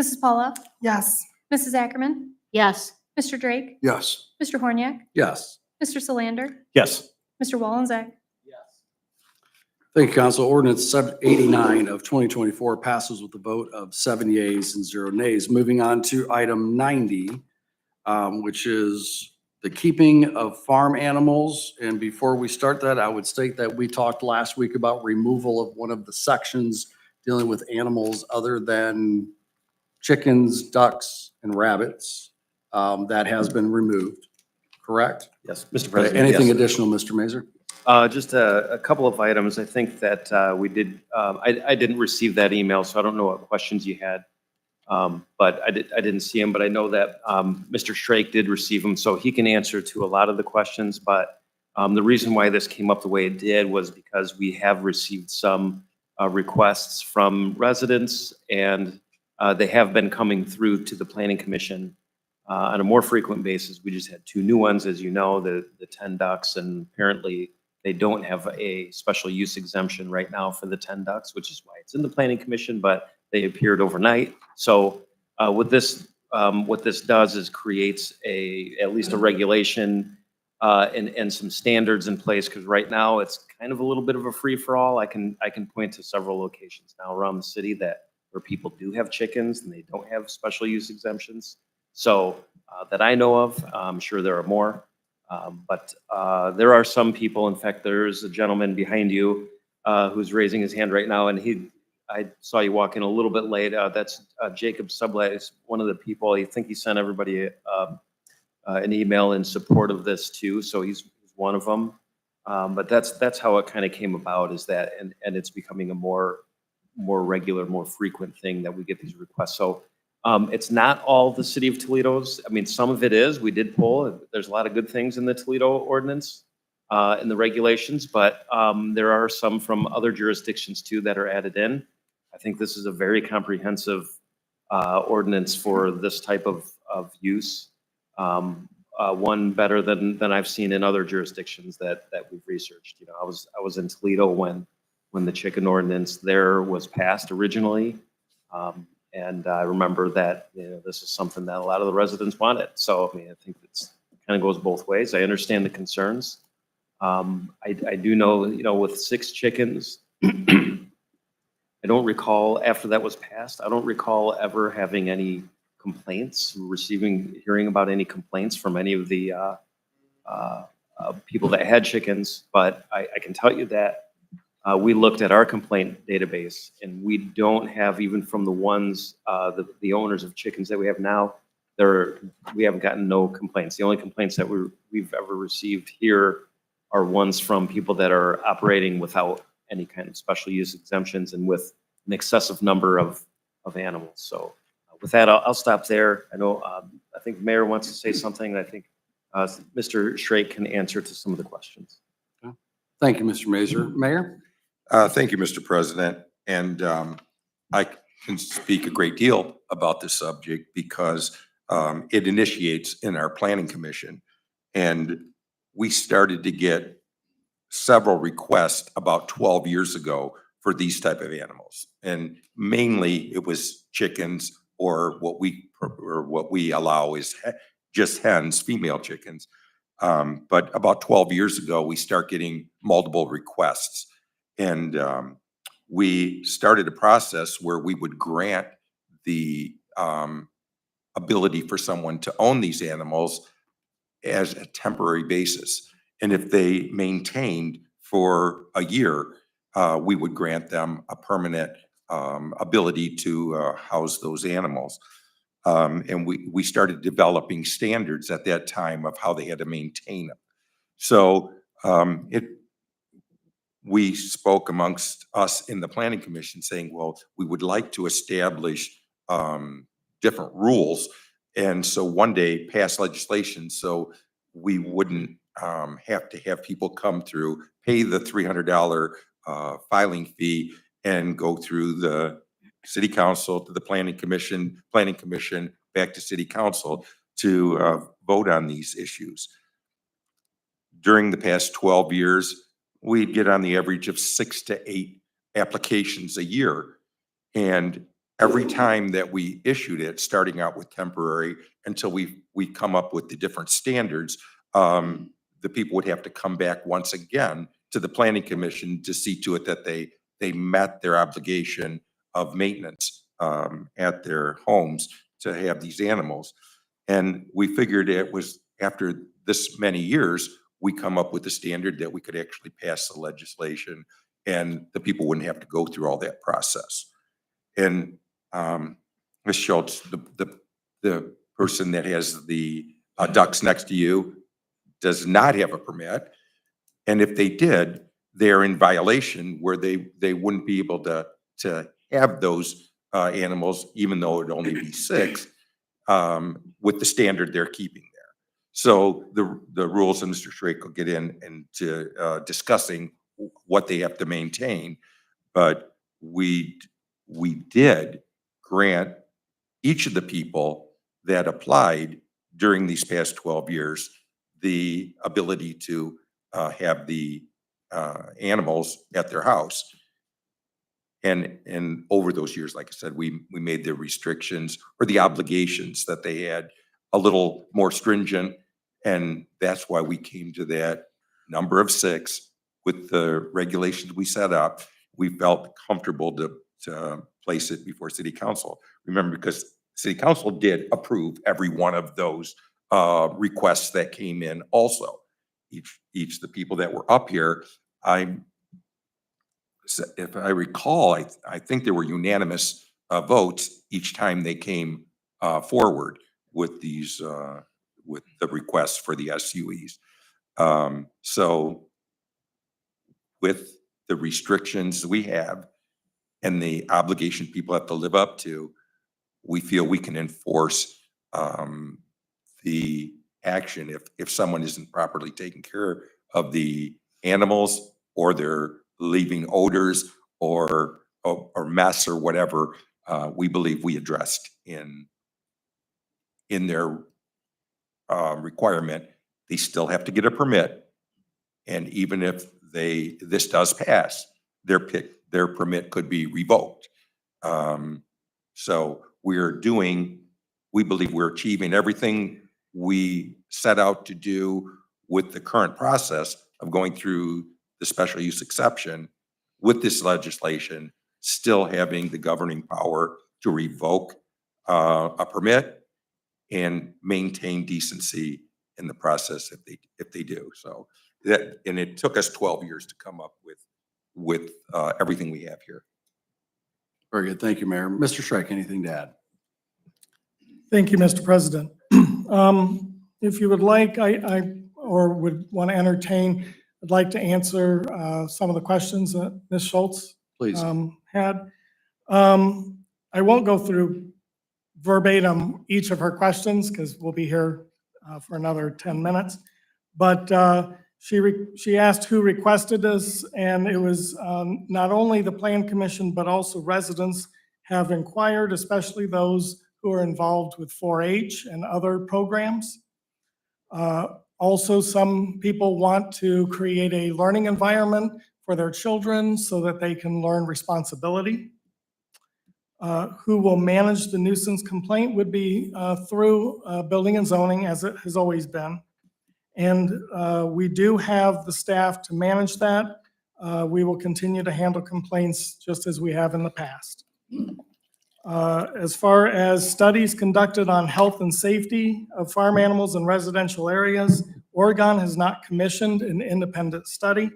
Mrs. Paula, Yes. Mrs. Ackerman, Yes. Mr. Drake, Yes. Mr. Horniak, Yes. Mr. Solander, Yes. Mr. Wallenzeck. Thank you, council. Ordinance 89 of 2024 passes with a vote of 7 yeas and 0 nays. Moving on to item 90, which is the keeping of farm animals. And before we start that, I would state that we talked last week about removal of one of the sections dealing with animals other than chickens, ducks, and rabbits. That has been removed, correct? Yes, Mr. President. Anything yes. additional, Mr. Mazer? Just a couple of items. I think that we did, I didn't receive that email, so I don't know what questions you had. But I didn't see them, but I know that Mr. Strake did receive them, so he can answer to a lot of the questions. But the reason why this came up the way it did was because we have received some requests from residents, and they have been coming through to the Planning Commission on a more frequent basis. We just had 2 new ones, as you know, the 10 ducks, and apparently they don't have a special use exemption right now for the 10 ducks, which is why it's in the Planning Commission, but they appeared overnight. So what this does is creates at least a regulation and some standards in place, because right now it's kind of a little bit of a free-for-all. I can point to several locations now around the city where people do have chickens and they don't have special use exemptions. So that I know of, I'm sure there are more. But there are some people, in fact, there's a gentleman behind you who's raising his hand right now, and I saw you walk in a little bit late. That's Jacob Sublette, is one of the people. I think he sent everybody an email in support of this too, so he's one of them. But that's how it kind of came about, is that, and it's becoming a more regular, more frequent thing that we get these requests. So it's not all the city of Toledo's. I mean, some of it is. We did pull. There's a lot of good things in the Toledo ordinance, in the regulations, but there are some from other jurisdictions too that are added in. I think this is a very comprehensive ordinance for this type of use. One better than I've seen in other jurisdictions that we've researched. You know, I was in Toledo when the chicken ordinance there was passed originally. And I remember that, you know, this is something that a lot of the residents wanted. So, I mean, I think it kind of goes both ways. I understand the concerns. I do know, you know, with 6 chickens, I don't recall, after that was passed, I don't recall ever having any complaints, hearing about any complaints from any of the people that had chickens. But I can tell you that we looked at our complaint database, and we don't have, even from the ones, the owners of chickens that we have now, we haven't gotten no complaints. The only complaints that we've ever received here are ones from people that are operating without any kind of special use exemptions and with an excessive number of animals. So with that, I'll stop there. I know, I think the mayor wants to say something. I think Mr. Schrake can answer to some of the questions. Thank you, Mr. Mazur. Mayor? Thank you, Mr. President. And I can speak a great deal about this subject because it initiates in our planning commission. And we started to get several requests about 12 years ago for these type of animals. And mainly it was chickens or what we allow is just hens, female chickens. But about 12 years ago, we start getting multiple requests. And we started a process where we would grant the ability for someone to own these animals as a temporary basis. And if they maintained for a year, we would grant them a permanent ability to house those animals. And we started developing standards at that time of how they had to maintain them. So we spoke amongst us in the planning commission saying, well, we would like to establish different rules. And so one day pass legislation so we wouldn't have to have people come through, pay the $300 filing fee and go through the city council to the planning commission, back to city council to vote on these issues. During the past 12 years, we'd get on the average of 6 to 8 applications a year. And every time that we issued it, starting out with temporary until we come up with the different standards, the people would have to come back once again to the planning commission to see to it that they met their obligation of maintenance at their homes to have these animals. And we figured it was after this many years, we come up with a standard that we could actually pass the legislation and the people wouldn't have to go through all that process. And Ms. Schultz, the person that has the ducks next to you does not have a permit. And if they did, they're in violation where they wouldn't be able to have those animals, even though it'd only be 6, with the standard they're keeping there. So the rules, and Mr. Schrake will get into discussing what they have to maintain, but we did grant each of the people that applied during these past 12 years the ability to have the animals at their house. And over those years, like I said, we made the restrictions or the obligations that they had a little more stringent. And that's why we came to that number of 6 with the regulations we set up. We felt comfortable to place it before city council. Remember, because city council did approve every one of those requests that came in also. Each of the people that were up here, if I recall, I think there were unanimous votes each time they came forward with these with the requests for the SUEs. So with the restrictions we have and the obligation people have to live up to, we feel we can enforce the action if someone isn't properly taking care of the animals or they're leaving odors or mess or whatever. We believe we addressed in their requirement. They still have to get a permit, and even if this does pass, their permit could be revoked. So we believe we're achieving everything we set out to do with the current process of going through the special use exception with this legislation, still having the governing power to revoke a permit and maintain decency in the process if they do. So and it took us 12 years to come up with everything we have here. Very good. Thank you, Mayor. Mr. Schrake, anything to add? Thank you, Mr. President. If you would like, I would want to entertain I'd like to answer some of the questions that Ms. Schultz Please. had. I won't go through verbatim each of her questions because we'll be here for another 10 minutes. But she asked who requested this, and it was not only the Plan Commission, but also residents have inquired, especially those who are involved with 4-H and other programs. Also, some people want to create a learning environment for their children so that they can learn responsibility. Who will manage the nuisance complaint would be through Building and Zoning, as it has always been. And we do have the staff to manage that. We will continue to handle complaints just as we have in the past. As far as studies conducted on health and safety of farm animals in residential areas, Oregon has not commissioned an independent study.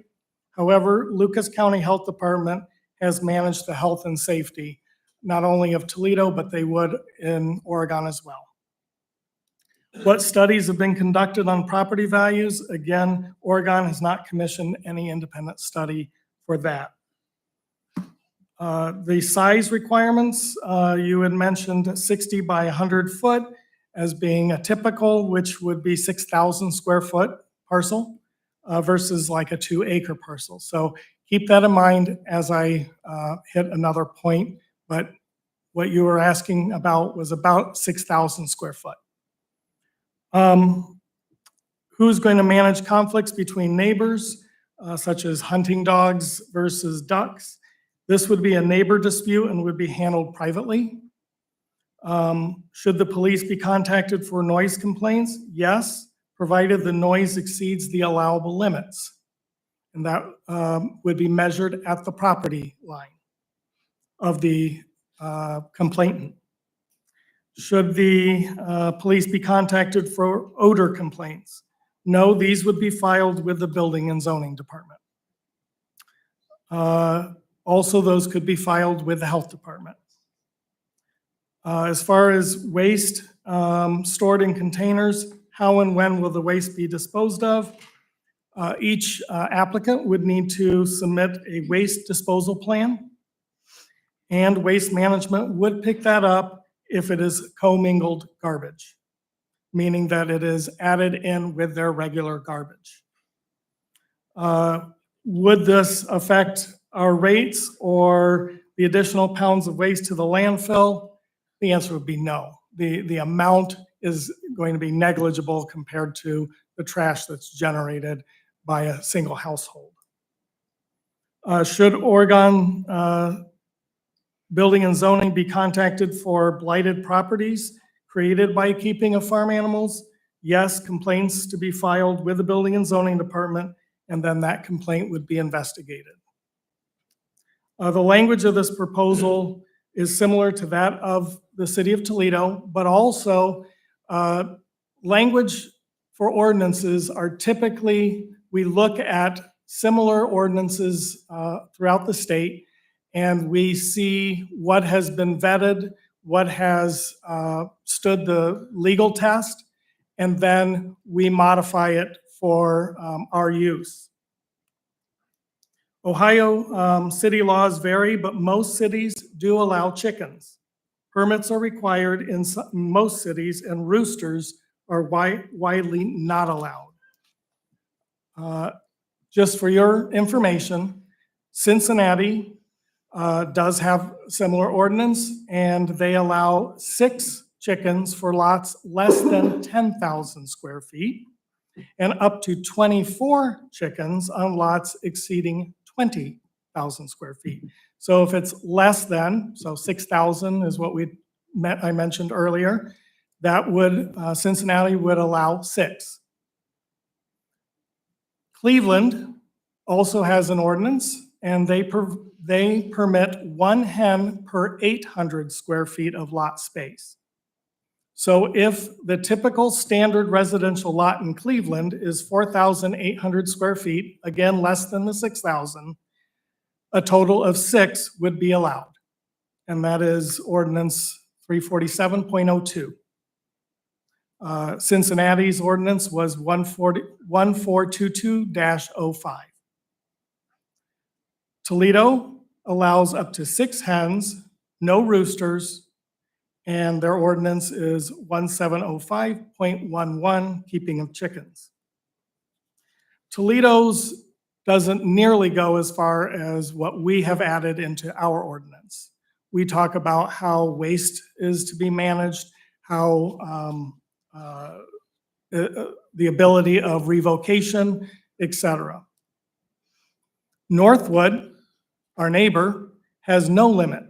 However, Lucas County Health Department has managed the health and safety, not only of Toledo, but they would in Oregon as well. What studies have been conducted on property values? Again, Oregon has not commissioned any independent study for that. The size requirements, you had mentioned 60 by 100 foot as being a typical, which would be 6,000 square foot parcel versus like a 2-acre parcel. So keep that in mind as I hit another point, but what you were asking about was about 6,000 square foot. Who's going to manage conflicts between neighbors, such as hunting dogs versus ducks? This would be a neighbor dispute and would be handled privately. Should the police be contacted for noise complaints? Yes, provided the noise exceeds the allowable limits. And that would be measured at the property line of the complainant. Should the police be contacted for odor complaints? No, these would be filed with the Building and Zoning Department. Also, those could be filed with the Health Department. As far as waste stored in containers, how and when will the waste be disposed of? Each applicant would need to submit a waste disposal plan, and Waste Management would pick that up if it is commingled garbage, meaning that it is added in with their regular garbage. Would this affect our rates or the additional pounds of waste to the landfill? The answer would be no. The amount is going to be negligible compared to the trash that's generated by a single household. Should Oregon Building and Zoning be contacted for blighted properties created by keeping of farm animals? Yes, complaints to be filed with the Building and Zoning Department, and then that complaint would be investigated. The language of this proposal is similar to that of the City of Toledo, but also language for ordinances are typically, we look at similar ordinances throughout the state, and we see what has been vetted, what has stood the legal test, and then we modify it for our use. Ohio city laws vary, but most cities do allow chickens. Permits are required in most cities, and roosters are widely not allowed. Just for your information, Cincinnati does have similar ordinance, and they allow 6 chickens for lots less than 10,000 square feet and up to 24 chickens on lots exceeding 20,000 square feet. So if it's less than, so 6,000 is what I mentioned earlier, that would, Cincinnati would allow 6. Cleveland also has an ordinance, and they permit 1 hen per 800 square feet of lot space. So if the typical standard residential lot in Cleveland is 4,800 square feet, again, less than the 6,000, a total of 6 would be allowed. And that is ordinance 347.02. Cincinnati's ordinance was 1422-05. Toledo allows up to 6 hens, no roosters, and their ordinance is 1705.11, keeping of chickens. Toledo's doesn't nearly go as far as what we have added into our ordinance. We talk about how waste is to be managed, how the ability of revocation, etc. Northwood, our neighbor, has no limit.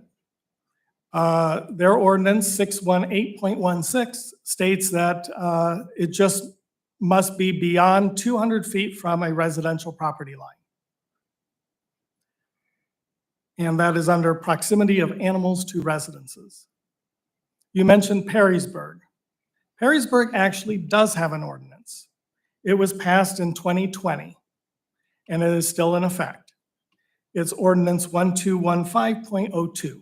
Their ordinance 618.16 states that it just must be beyond 200 feet from a residential property line. And that is under proximity of animals to residences. You mentioned Perrysburg. Perrysburg actually does have an ordinance. It was passed in 2020, and it is still in effect. It's ordinance 1215.02,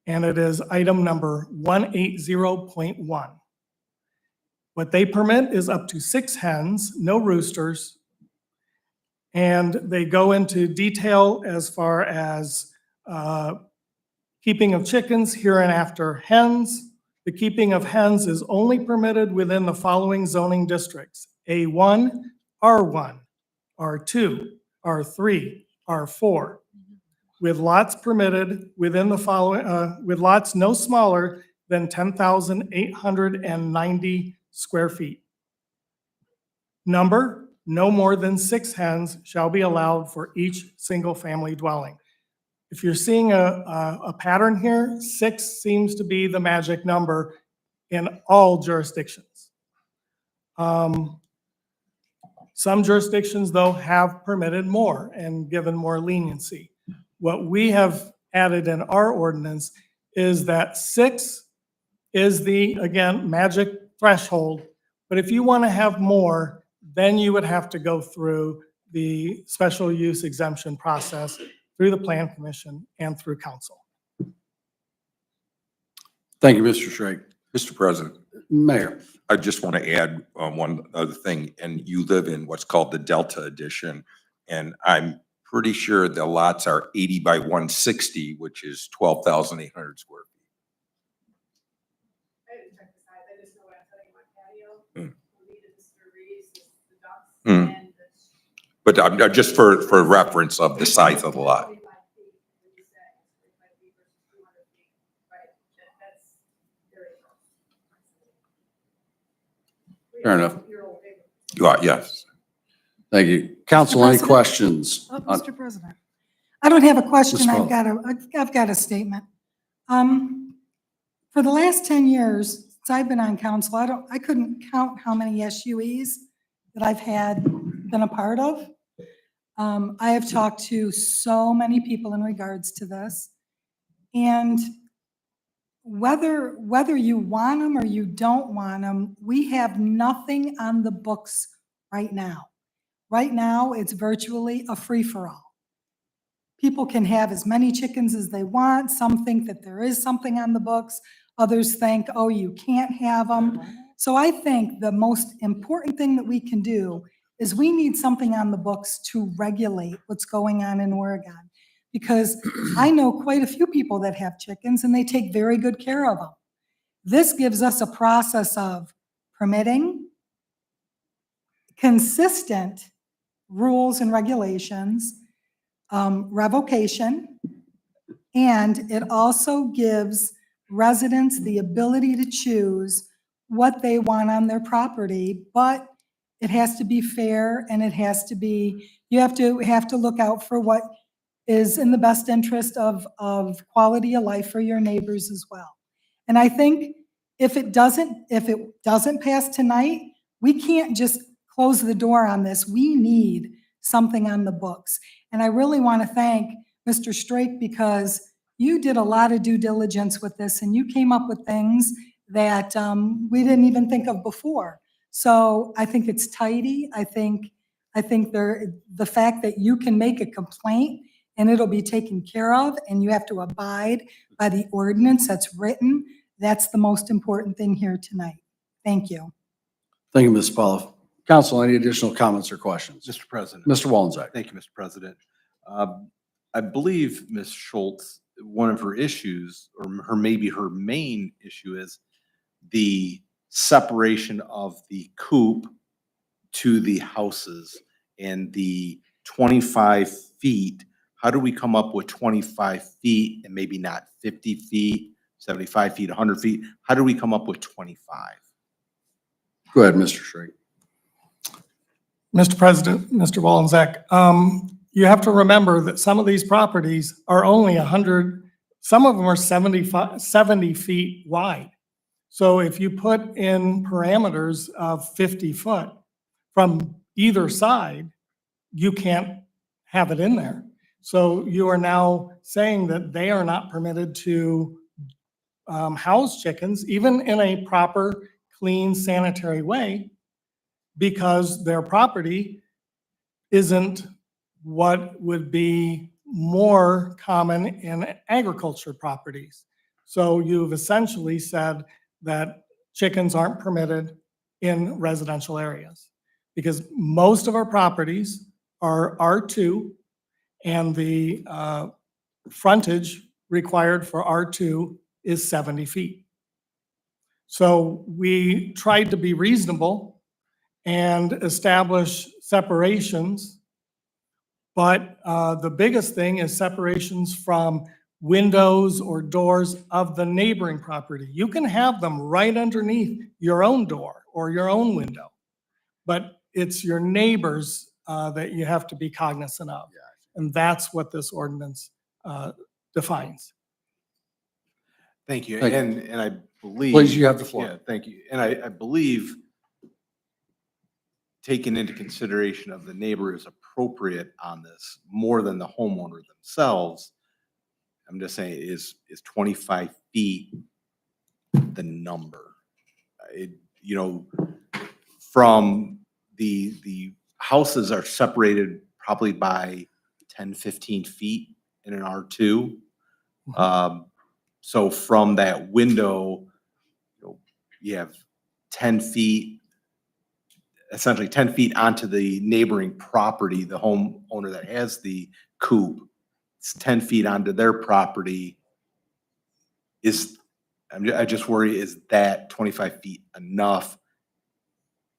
and it is item number 180.1. What they permit is up to 6 hens, no roosters, and they go into detail as far as keeping of chickens, hereinafter hens. The keeping of hens is only permitted within the following zoning districts: A1, R1, R2, R3, R4, with lots permitted within the following, with lots no smaller than 10,890 square feet. Number, no more than 6 hens shall be allowed for each single-family dwelling. If you're seeing a pattern here, 6 seems to be the magic number in all jurisdictions. Some jurisdictions, though, have permitted more and given more leniency. What we have added in our ordinance is that 6 is the, again, magic threshold. But if you want to have more, then you would have to go through the special use exemption process through the Plan Commission and through council. Thank you, Mr. Schrake. Mr. President, Mayor. I just want to add one other thing, and you live in what's called the Delta Edition, and I'm pretty sure the lots are 80 by 160, which is 12,800 square feet. I didn't check the size, I just know what I'm putting on my patio. Hmm. We did Mr. Reeves, the ducks, Hmm. and the But I'm just for reference of the size of the lot. 45 feet, what you said, 45 feet versus 200 feet, right? That's very close. Fair enough. You're okay with it. You are, yes. Thank you. Council, any President? questions? Oh, Mr. President, I don't have a question. Ms. I've got a statement. For the last 10 years, since I've been on council, I couldn't count how many SUEs that I've been a part of. I have talked to so many people in regards to this. And whether you want them or you don't want them, we have nothing on the books right now. Right now, it's virtually a free-for-all. People can have as many chickens as they want. Some think that there is something on the books. Others think, oh, you can't have them. So I think the most important thing that we can do is we need something on the books to regulate what's going on in Oregon. Because I know quite a few people that have chickens and they take very good care of them. This gives us a process of permitting, consistent rules and regulations, revocation, and it also gives residents the ability to choose what they want on their property, but it has to be fair and it has to be, you have to look out for what is in the best interest of quality of life for your neighbors as well. And I think if it doesn't pass tonight, we can't just close the door on this. We need something on the books. And I really want to thank Mr. Strake because you did a lot of due diligence with this and you came up with things that we didn't even think of before. So I think it's tidy. I think the fact that you can make a complaint and it'll be taken care of and you have to abide by the ordinance that's written, that's the most important thing here tonight. Thank you. Thank you, Ms. Paulo. Council, any additional comments or questions? Mr. President. Mr. Wallenzeck. Thank you, Mr. President. I believe Ms. Schultz, one of her issues, or maybe her main issue is the separation of the coop to the houses and the 25 feet. How do we come up with 25 feet and maybe not 50 feet, 75 feet, 100 feet? How do we come up with 25? Go ahead, Mr. Shrake. Mr. President, Mr. Wallenzeck, you have to remember that some of these properties are only 100, some of them are 70 feet wide. So if you put in parameters of 50 foot from either side, you can't have it in there. So you are now saying that they are not permitted to house chickens, even in a proper, clean, sanitary way, because their property isn't what would be more common in agriculture properties. So you've essentially said that chickens aren't permitted in residential areas because most of our properties are R2 and the frontage required for R2 is 70 feet. So we tried to be reasonable and establish separations. But the biggest thing is separations from windows or doors of the neighboring property. You can have them right underneath your own door or your own window, but it's your neighbors that you have to be cognizant of. And that's what this ordinance defines. Thank you. Thank you. And I believe. Please, you have the floor. Yeah, thank you. And I believe taking into consideration of the neighbor is appropriate on this more than the homeowner themselves. I'm just saying is 25 feet the number? From the houses are separated probably by 10, 15 feet in an R2. So from that window, you have 10 feet, essentially 10 feet onto the neighboring property, the homeowner that has the coop, it's 10 feet onto their property. I just worry, is that 25 feet enough?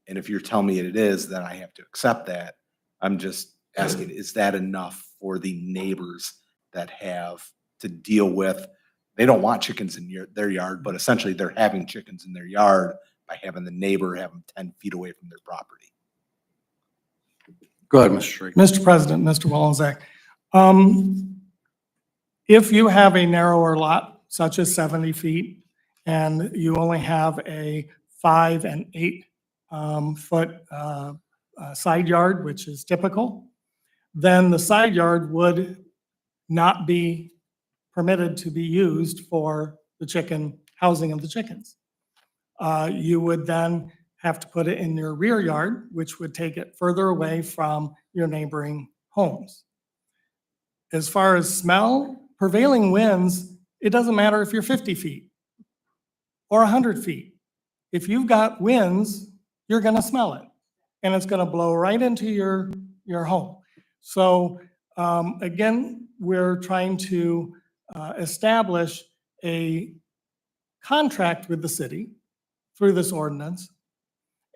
And if you're telling me it is, then I have to accept that. I'm just asking, is that enough for the neighbors that have to deal with? They don't want chickens in their yard, but essentially they're having chickens in their yard by having the neighbor have them 10 feet away from their property. Go ahead, Mr. Shrake. Mr. President, Mr. Wallenzeck, if you have a narrower lot, such as 70 feet, and you only have a 5 and 8 foot side yard, which is typical, then the side yard would not be permitted to be used for the chicken housing of the chickens. You would then have to put it in your rear yard, which would take it further away from your neighboring homes. As far as smell, prevailing winds, it doesn't matter if you're 50 feet or 100 feet. If you've got winds, you're gonna smell it and it's gonna blow right into your home. So again, we're trying to establish a contract with the city through this ordinance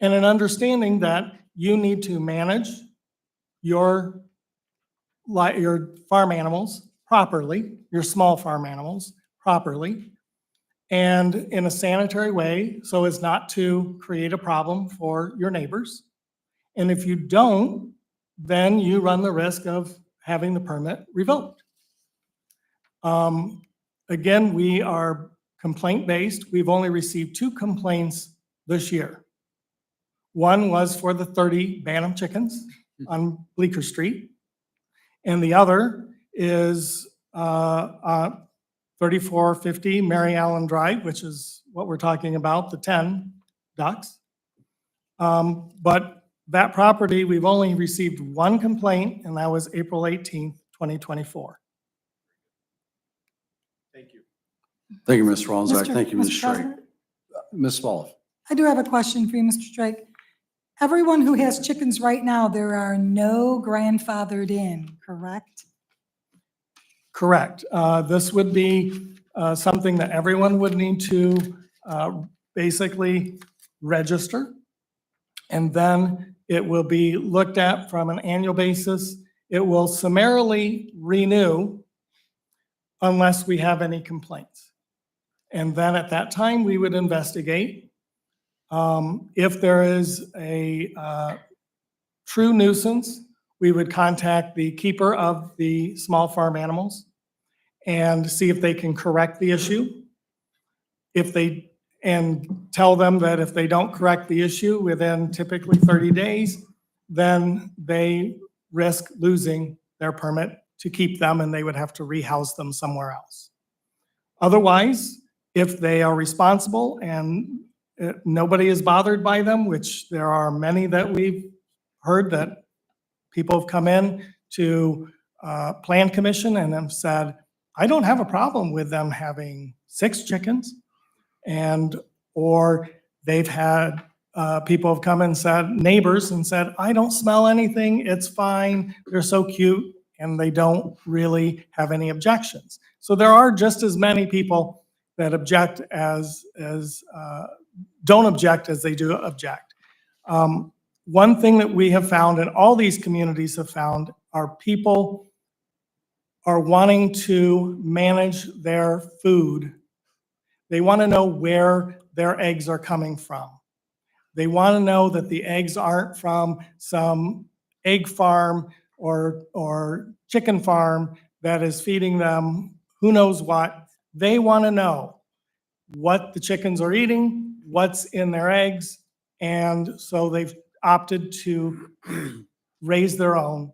and an understanding that you need to manage your farm animals properly, your small farm animals properly, and in a sanitary way so as not to create a problem for your neighbors. And if you don't, then you run the risk of having the permit revoked. Again, we are complaint-based. We've only received 2 complaints this year. One was for the 30 Bantam chickens on Bleecker Street, and the other is 3450 Mary Allen Drive, which is what we're talking about, the 10 ducks. But that property, we've only received 1 complaint, and that was April 18th, 2024. Thank you, Mr. Wallenzeck. Mr. Thank you, Ms. Mr. Shrake. President, Ms. Smolov. I do have a question for you, Mr. Drake. Everyone who has chickens right now, there are no grandfathered in, correct? Correct. This would be something that everyone would need to basically register. And then it will be looked at from an annual basis. It will summarily renew unless we have any complaints. And then at that time, we would investigate. If there is a true nuisance, we would contact the keeper of the small farm animals and see if they can correct the issue. And tell them that if they don't correct the issue within typically 30 days, then they risk losing their permit to keep them and they would have to rehouse them somewhere else. Otherwise, if they are responsible and nobody is bothered by them, which there are many that we've heard that people have come in to Plan Commission and have said, I don't have a problem with them having 6 chickens. Or they've had people have come and said, neighbors, and said, I don't smell anything, it's fine, they're so cute, and they don't really have any objections. So there are just as many people that object as don't object as they do object. One thing that we have found, and all these communities have found, are people are wanting to manage their food. They want to know where their eggs are coming from. They want to know that the eggs aren't from some egg farm or chicken farm that is feeding them who knows what. They want to know what the chickens are eating, what's in their eggs, and so they've opted to raise their own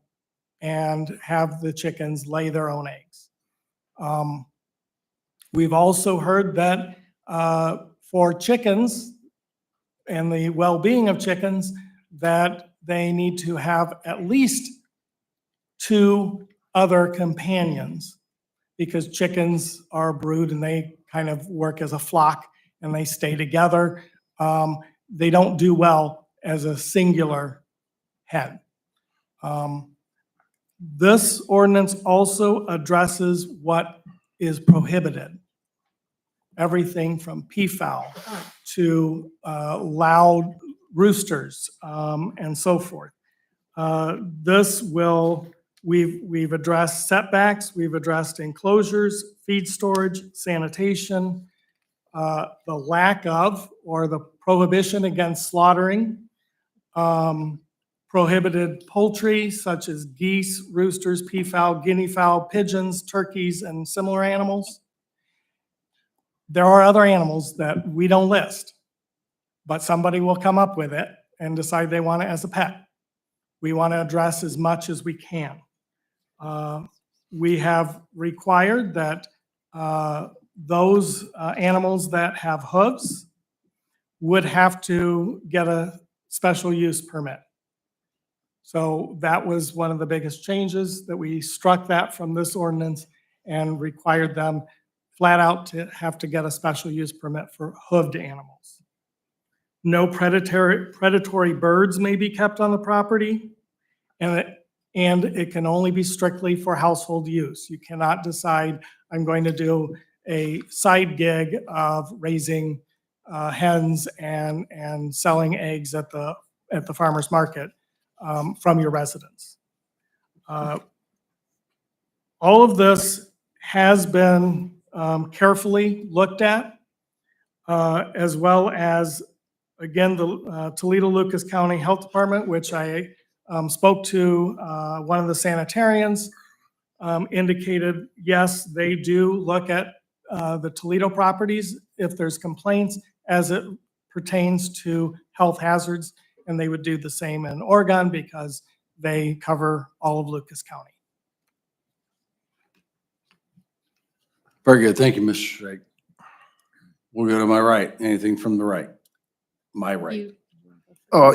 and have the chickens lay their own eggs. We've also heard that for chickens and the well-being of chickens, that they need to have at least 2 other companions because chickens are a brood and they kind of work as a flock and they stay together. They don't do well as a singular hen. This ordinance also addresses what is prohibited. Everything from peafowl to loud roosters and so forth. We've addressed setbacks, we've addressed enclosures, feed storage, sanitation, the lack of or the prohibition against slaughtering, prohibited poultry such as geese, roosters, peafowl, guinea fowl, pigeons, turkeys, and similar animals. There are other animals that we don't list, but somebody will come up with it and decide they want it as a pet. We want to address as much as we can. We have required that those animals that have hooves would have to get a special use permit. So that was one of the biggest changes, that we struck that from this ordinance and required them flat out to have to get a special use permit for hooved animals. No predatory birds may be kept on the property, and it can only be strictly for household use. You cannot decide, I'm going to do a side gig of raising hens and selling eggs at the farmer's market from your residence. All of this has been carefully looked at, as well as, again, the Toledo-Lucas County Health Department, which I spoke to one of the sanitarians, indicated, yes, they do look at the Toledo properties if there's complaints as it pertains to health hazards, and they would do the same in Oregon because they cover all of Lucas County. Very good. Thank you, Mr. Drake. We'll go to my right. Anything from the right? My right.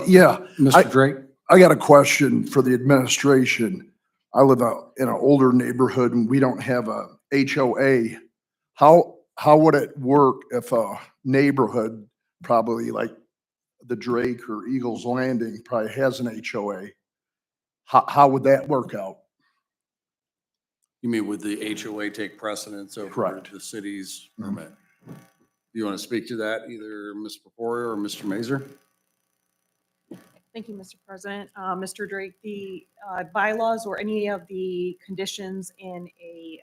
Yeah, Mr. Drake? I got a question for the administration. I live out in an older neighborhood and we don't have a HOA. How would it work if a neighborhood, probably like the Drake or Eagles Landing probably has an HOA. How would that work out? You mean would the HOA take precedence over Correct. the city's permit? You want to speak to that, either Ms. Purpura or Mr. Mazer? Thank you, Mr. President. Mr. Drake, the bylaws or any of the conditions in a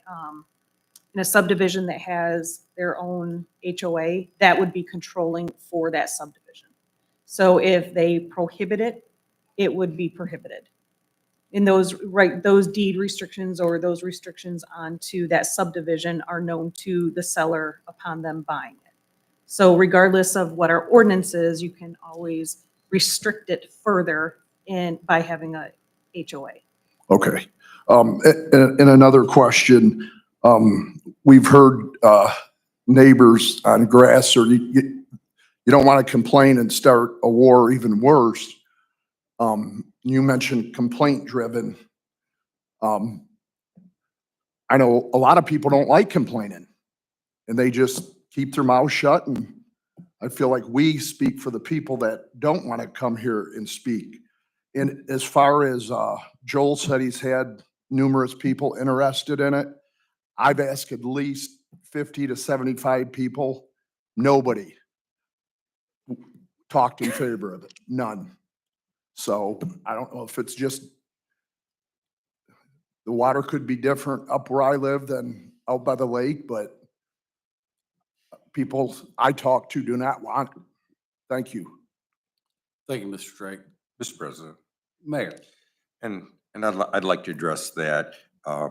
subdivision that has their own HOA, that would be controlling for that subdivision. So if they prohibit it, it would be prohibited. And those deed restrictions or those restrictions onto that subdivision are known to the seller upon them buying it. So regardless of what our ordinance is, you can always restrict it further by having a HOA. Okay. And another question, we've heard neighbors on grass, or you don't want to complain and start a war even worse. You mentioned complaint driven. I know a lot of people don't like complaining and they just keep their mouth shut, and I feel like we speak for the people that don't want to come here and speak. And as far as Joel said, he's had numerous people interested in it. I've asked at least 50 to 75 people. Nobody talked in favor of it. None. So I don't know if it's just the water could be different up where I live than out by the lake, but people I talk to do not want it. Thank you. Thank you, Mr. Drake. Mr. President, Mayor. and I'd like to address that. A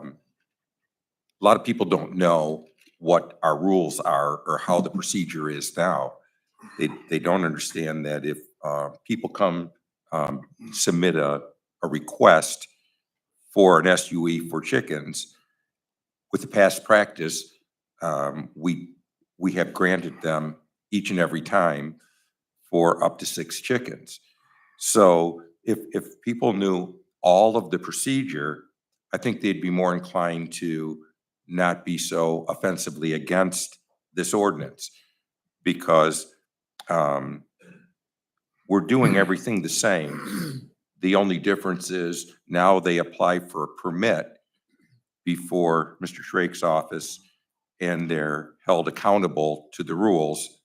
lot of people don't know what our rules are or how the procedure is now. They don't understand that if people come submit a request for an SUE for chickens, with the past practice, we have granted them each and every time for up to 6 chickens. So if people knew all of the procedure, I think they'd be more inclined to not be so offensively against this ordinance, because we're doing everything the same. The only difference is now they apply for a permit before Mr. Schrake's office, and they're held accountable to the rules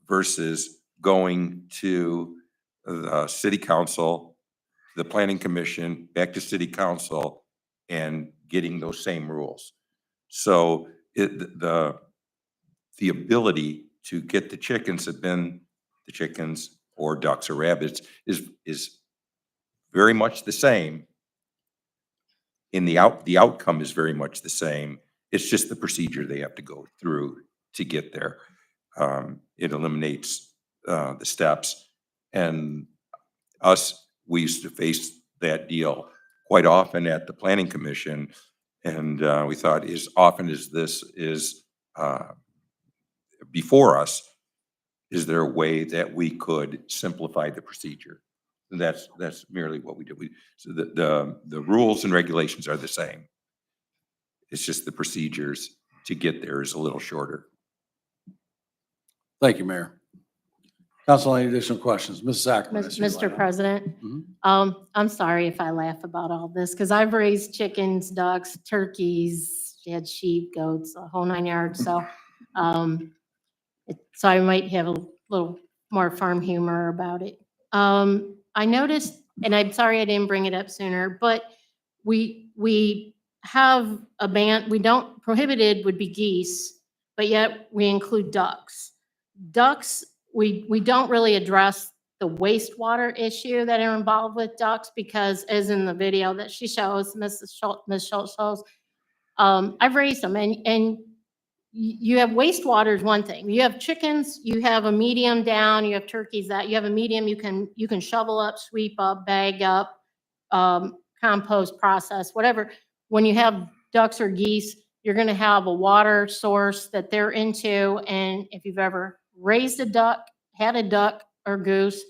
versus going to the city council, the planning commission, back to city council, and getting those same rules. So the ability to get the chickens have been the chickens or ducks or rabbits is very much the same. The outcome is very much the same. It's just the procedure they have to go through to get there. It eliminates the steps. And we used to face that deal quite often at the planning commission. And we thought, as often as this is before us, is there a way that we could simplify the procedure? And that's merely what we do. So the rules and regulations are the same. It's just the procedures to get there is a little shorter. Thank you, Mayor. Council, any additional questions? Mrs. Ackerman. I see you light Mr. up. President, Mhm. I'm sorry if I laugh about all this, because I've raised chickens, ducks, turkeys, had sheep, goats, a whole 9 yards. So, so I might have a little more farm humor about it. I noticed, and I'm sorry I didn't bring it up sooner, but we have a ban, we don't, prohibited would be geese, but yet we include ducks. Ducks, we don't really address the wastewater issue that are involved with ducks, because as in the video that she shows, Ms. Schultz shows, I've raised them, and you have wastewater is one thing. You have chickens, you have a medium down, you have turkeys that you have a medium, you can shovel up, sweep up, bag up, compost, process, whatever. When you have ducks or geese, you're going to have a water source that they're into. And if you've ever raised a duck, had a duck or goose,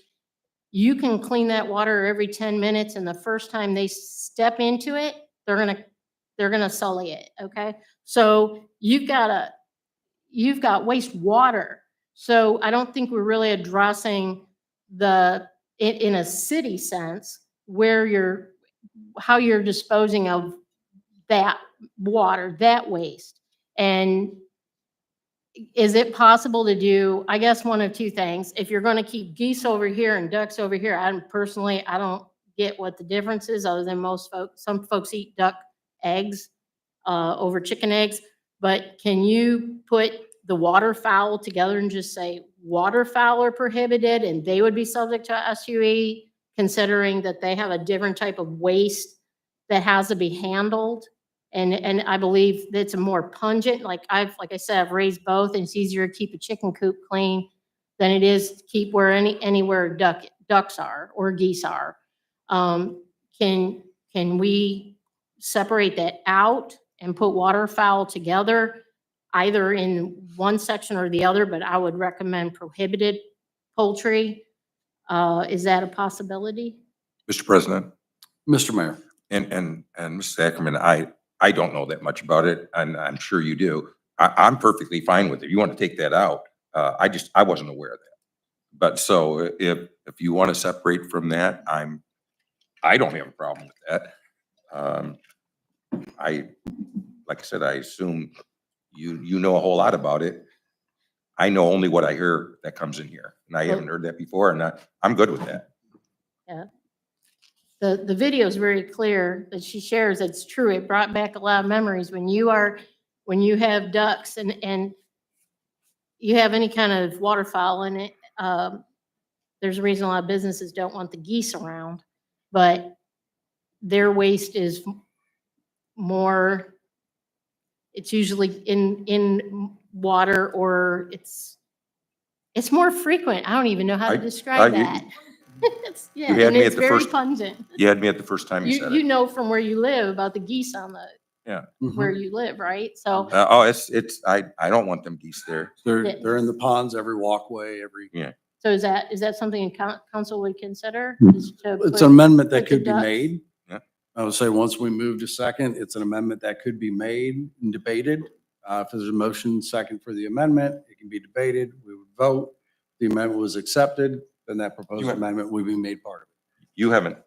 you can clean that water every 10 minutes. And the first time they step into it, they're going to sully it. Okay. So you've got wastewater. So I don't think we're really addressing in a city sense, how you're disposing of that water, that waste. And is it possible to do, I guess, one of two things? If you're gonna keep geese over here and ducks over here, I don't get what the difference is, other than some folks eat duck eggs over chicken eggs. But can you put the waterfowl together and just say waterfowl are prohibited and they would be subject to SUE, considering that they have a different type of waste that has to be handled? And I believe that's a more pungent, like I said, I've raised both, and it's easier to keep a chicken coop clean than it is to keep anywhere ducks are or geese are. Can we separate that out and put waterfowl together, either in one section or the other? But I would recommend prohibited poultry. Is that a possibility? Mr. President, Mr. Mayor. and Mrs. Ackerman, I don't know that much about it, and I'm sure you do. I'm perfectly fine with it. You want to take that out. I wasn't aware of that. But so if you want to separate from that, I don't have a problem with that. Like I said, I assume you know a whole lot about it. I know only what I hear that comes in here, and I haven't heard that before, and I'm good with that. Yeah. The video is very clear that she shares. It's true. It brought back a lot of memories when you have ducks and you have any kind of waterfowl in it. There's a reason a lot of businesses don't want the geese around, but their waste is more, it's usually in water, or it's more frequent. I don't even know how to describe that. Yeah, You had and me it's at the very first. pungent. You had me at the first time you said You it. know from where you live about the geese on the, Yeah. where you live, right? So, I don't want them geese there. They're in the ponds, every walkway, every. Yeah. so is that something council would consider? Is to It's put- an amendment that put the could be ducks- made. Yeah. I would say once we move to second, it's an amendment that could be made and debated. If there's a motion second for the amendment, it can be debated. We would vote. The amendment was accepted, then that proposed have- amendment would be made part of it. You haven't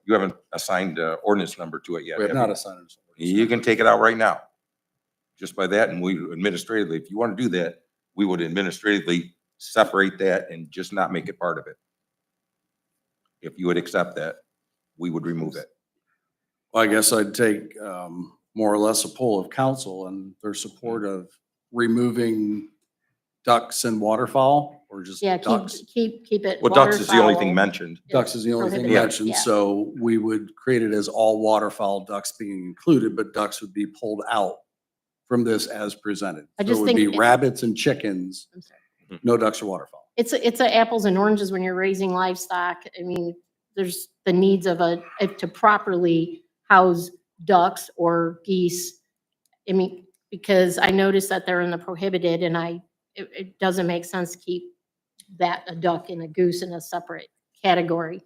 assigned a ordinance number to it yet. We have have not you? assigned it. You can take it out right now. Just by that, and we administratively, if you want to do that, we would administratively separate that and just not make it part of it. If you would accept that, we would remove it. Well, I guess I'd take more or less a poll of council and their support of removing ducks and waterfowl, or just Yeah, ducks. keep it. Well, ducks is the only thing waterfowl. mentioned. Ducks is the only thing Prohibited, mentioned, yeah. so we would create it as all waterfowl, ducks being included, but ducks would be pulled out from this as presented. I So just it would think be it- rabbits and chickens, I'm sorry. no ducks or waterfowl. It's a apples and oranges when you're raising livestock. I mean, there's the needs of to properly house ducks or geese. I mean, because I noticed that they're in the prohibited, and it doesn't make sense to keep a duck and a goose in a separate category.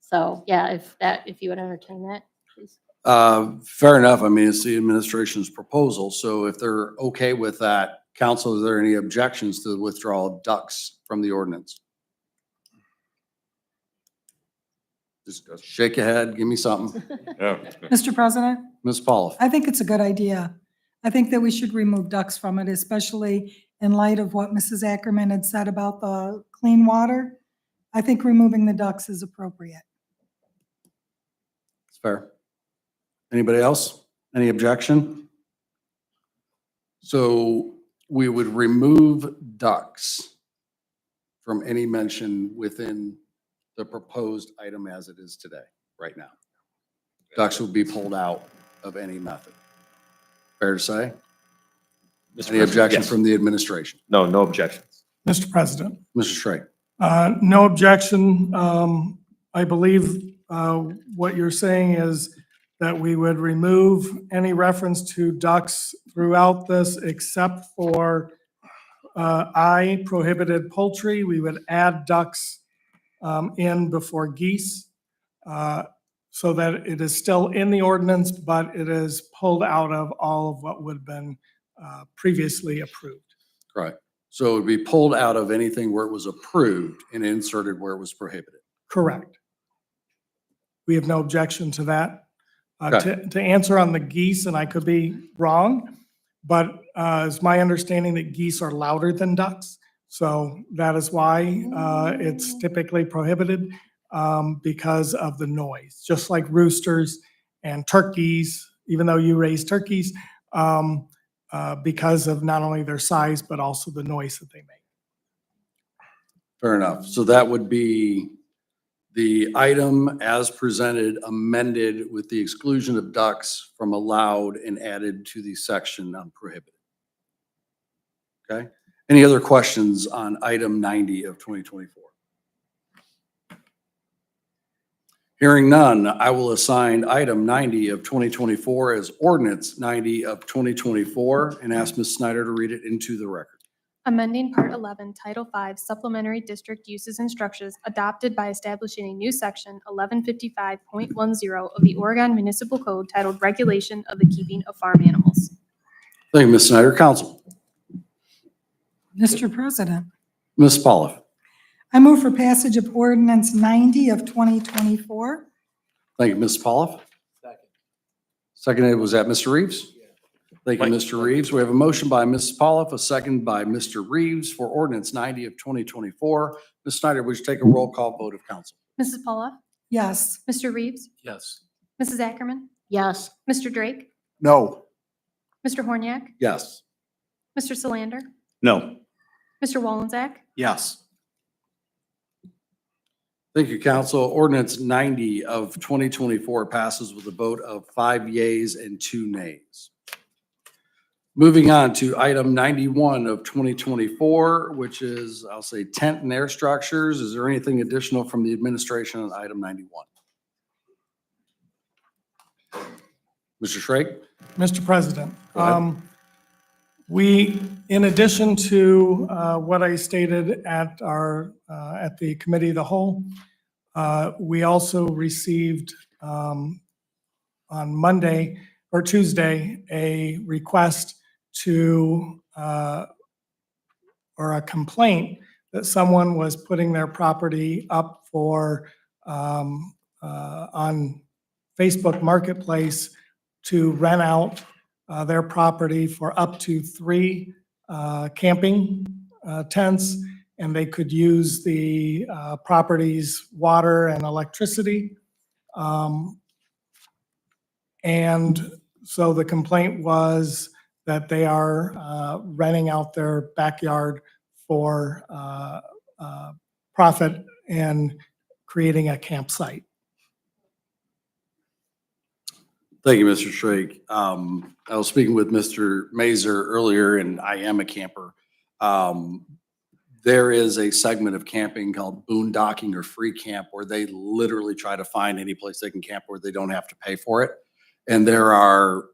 So, yeah, if you would entertain that, please. Fair enough. I mean, it's the administration's proposal, so if they're okay with that, council, is there any objections to the withdrawal of ducks from the ordinance? Just shake your head, give me something. Yeah. Mr. President, Ms. Paula? I think it's a good idea. I think that we should remove ducks from it, especially in light of what Mrs. Ackerman had said about the clean water. I think removing the ducks is appropriate. It's fair. Anybody else? Any objection? So we would remove ducks from any mention within the proposed item as it is today, right now. Ducks would be pulled out of any method. Fair to say? Any objection from the administration? No, no objections. Mr. President. Mr. Straight? No objection. I believe what you're saying is that we would remove any reference to ducks throughout this except for I, prohibited poultry. We would add ducks in before geese so that it is still in the ordinance, but it is pulled out of all of what would have been previously approved. Right. So it would be pulled out of anything where it was approved and inserted where it was prohibited. Correct. We have no objection to that. Okay. To answer on the geese, and I could be wrong, but it's my understanding that geese are louder than ducks. So that is why it's typically prohibited because of the noise, just like roosters and turkeys, even though you raise turkeys, because of not only their size, but also the noise that they make. Fair enough. So that would be the item as presented, amended with the exclusion of ducks from allowed and added to the section on prohibited. Okay? Any other questions on item 90 of 2024? Hearing none, I will assign item 90 of 2024 as ordinance 90 of 2024 and ask Ms. Snyder to read it into the record. Amending Part 11, Title 5 Supplementary District Uses and Structures adopted by establishing a new section 1155.10 of the Oregon Municipal Code titled Regulation of the Keeping of Farm Animals. Thank you, Ms. Snyder. Council. Mr. President, Ms. Polliff. I move for passage of ordinance 90 of 2024. Thank you, Ms. Polliff. Seconded, was that Mr. Reeves? Thank you, Mr. Reeves. We have a motion by Mrs. Polliff, a second by Mr. Reeves for ordinance 90 of 2024. Ms. Snyder, would you take a roll call vote of council? Mrs. Paula? Yes. Mr. Reeves? Yes. Mrs. Ackerman? Yes. Mr. Drake? No. Mr. Horniak? Yes. Mr. Solander? No. Mr. Wallensack? Yes. Thank you, council. Ordinance 90 of 2024 passes with a vote of 5 yeas and 2 nays. Moving on to item 91 of 2024, which is, I'll say, tent and air structures. Is there anything additional from the administration on item 91? Mr. Schrake? Mr. President, Go ahead. in addition to what I stated at at the committee of the whole, we also received on Monday or Tuesday, a request or a complaint that someone was putting their property up for, on Facebook Marketplace to rent out their property for up to 3 camping tents, and they could use the property's water and electricity. And so the complaint was that they are renting out their backyard for profit and creating a campsite. Thank you, Mr. Schrake. I was speaking with Mr. Mazer earlier, and I am a camper. There is a segment of camping called boondocking or free camp where they literally try to find any place they can camp where they don't have to pay for it. And there are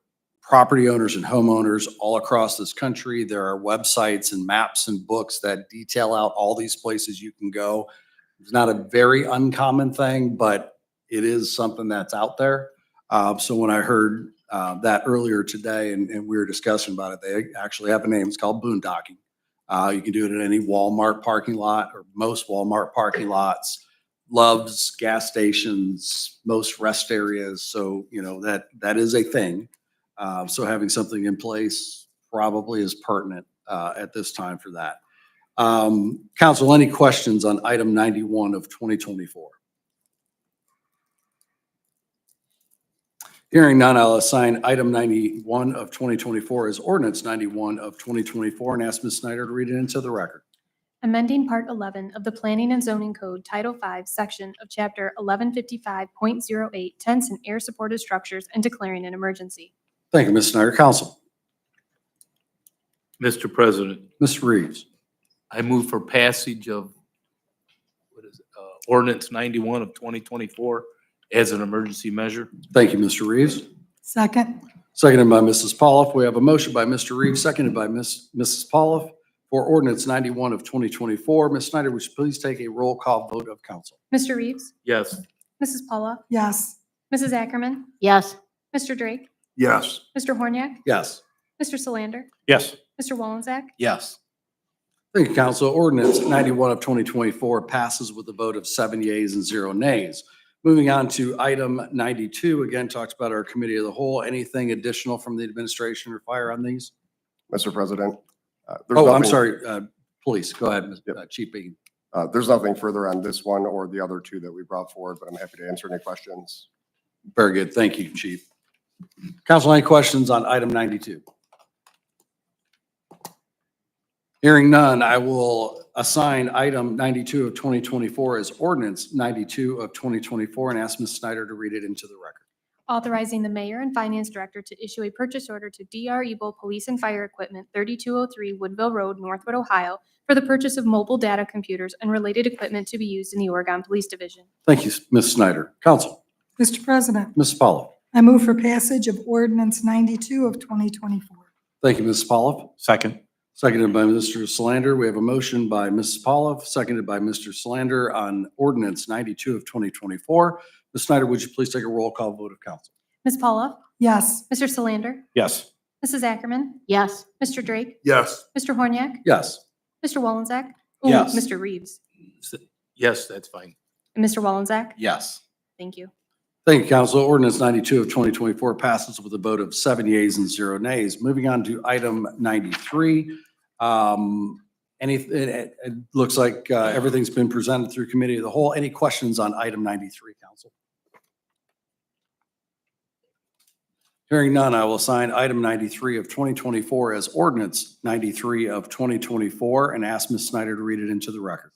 property owners and homeowners all across this country. There are websites and maps and books that detail out all these places you can go. It's not a very uncommon thing, but it is something that's out there. So when I heard that earlier today and we were discussing about it, they actually have a name. It's called boondocking. You can do it at any Walmart parking lot or most Walmart parking lots, Love's, gas stations, most rest areas. So, you know, that is a thing. So having something in place probably is pertinent at this time for that. Council, any questions on item 91 of 2024? Hearing none, I'll assign item 91 of 2024 as ordinance 91 of 2024 and ask Ms. Snyder to read it into the record. Amending Part 11 of the Planning and Zoning Code, Title 5, Section of Chapter 1155.08, Tents and Air-Supported Structures, and declaring an emergency. Thank you, Ms. Snyder. Council. Mr. President, Mr. Reeves. I move for passage of, ordinance 91 of 2024 as an emergency measure. Thank you, Mr. Reeves. Second. Seconded by Mrs. Polliff. We have a motion by Mr. Reeves, seconded by Mrs. Polliff for ordinance 91 of 2024. Ms. Snyder, would you please take a roll call vote of council? Mr. Reeves? Yes. Mrs. Paula? Yes. Mrs. Ackerman? Yes. Mr. Drake? Yes. Mr. Horniak? Yes. Mr. Solander? Yes. Mr. Wallensack? Yes. Thank you, Council. Ordinance 91 of 2024 passes with a vote of 7 yeas and 0 nays. Moving on to item 92, again, talks about our committee of the whole. Anything additional from the administration or fire on these? Mr. President. there's Oh, I'm nothing- sorry, police, go ahead, Chief Bean. There's nothing further on this one or the other two that we brought forward, but I'm happy to answer any questions. Very good. Thank you, Chief. Council, any questions on item 92? Hearing none, I will assign item 92 of 2024 as ordinance 92 of 2024 and ask Ms. Snyder to read it into the record. Authorizing the mayor and finance director to issue a purchase order to DR Evil Police and Fire Equipment, 3203 Woodville Road, Northwood, Ohio, for the purchase of mobile data computers and related equipment to be used in the Oregon Police Division. Thank you, Ms. Snyder. Council, Mr. President, Ms. Pollock. I move for passage of ordinance 92 of 2024. Thank you, Ms. Pollock. Second. Seconded by Mr. Solander. We have a motion by Mrs. Pollock, seconded by Mr. Solander on ordinance 92 of 2024. Ms. Snyder, would you please take a roll call vote of council? Ms. Paula? Yes. Mr. Solander? Yes. Mrs. Ackerman? Yes. Mr. Drake? Yes. Mr. Horniak? Yes. Mr. Wollenzak? Ooh, Yes. Mr. Reeves? Yes, that's fine. And Mr. Wollenzak? Yes. Thank you. Thank you, council. Ordinance 92 of 2024 passes with a vote of 7 yeas and 0 nays. Moving on to item 93. It looks like everything's been presented through committee of the whole. Any questions on item 93, council? Hearing none, I will assign item 93 of 2024 as ordinance 93 of 2024 and ask Ms. Snyder to read it into the record.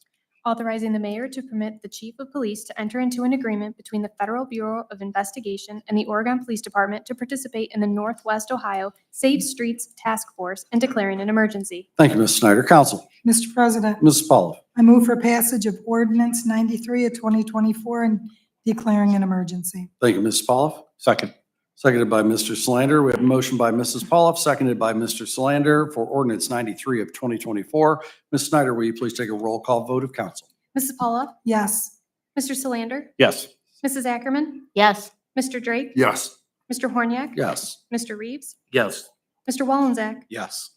Authorizing the mayor to permit the chief of police to enter into an agreement between the Federal Bureau of Investigation and the Oregon Police Department to participate in the Northwest Ohio Safe Streets Task Force and declaring an emergency. Thank you, Ms. Snyder. Council, Mr. President, Ms. Pollock. I move for passage of ordinance 93 of 2024 and declaring an emergency. Thank you, Ms. Pollock. Second. Seconded by Mr. Solander. We have a motion by Mrs. Pollock, seconded by Mr. Solander for ordinance 93 of 2024. Ms. Snyder, will you please take a roll call vote of council? Mrs. Paula? Yes. Mr. Solander? Yes. Mrs. Ackerman? Yes. Mr. Drake? Yes. Mr. Horniak? Yes. Mr. Reeves? Yes. Mr. Wollenzak? Yes.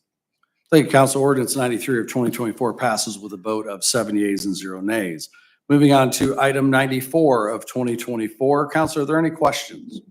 Thank you, council. Ordinance 93 of 2024 passes with a vote of 7 yeas and 0 nays. Moving on to item 94 of 2024. Council, are there any questions?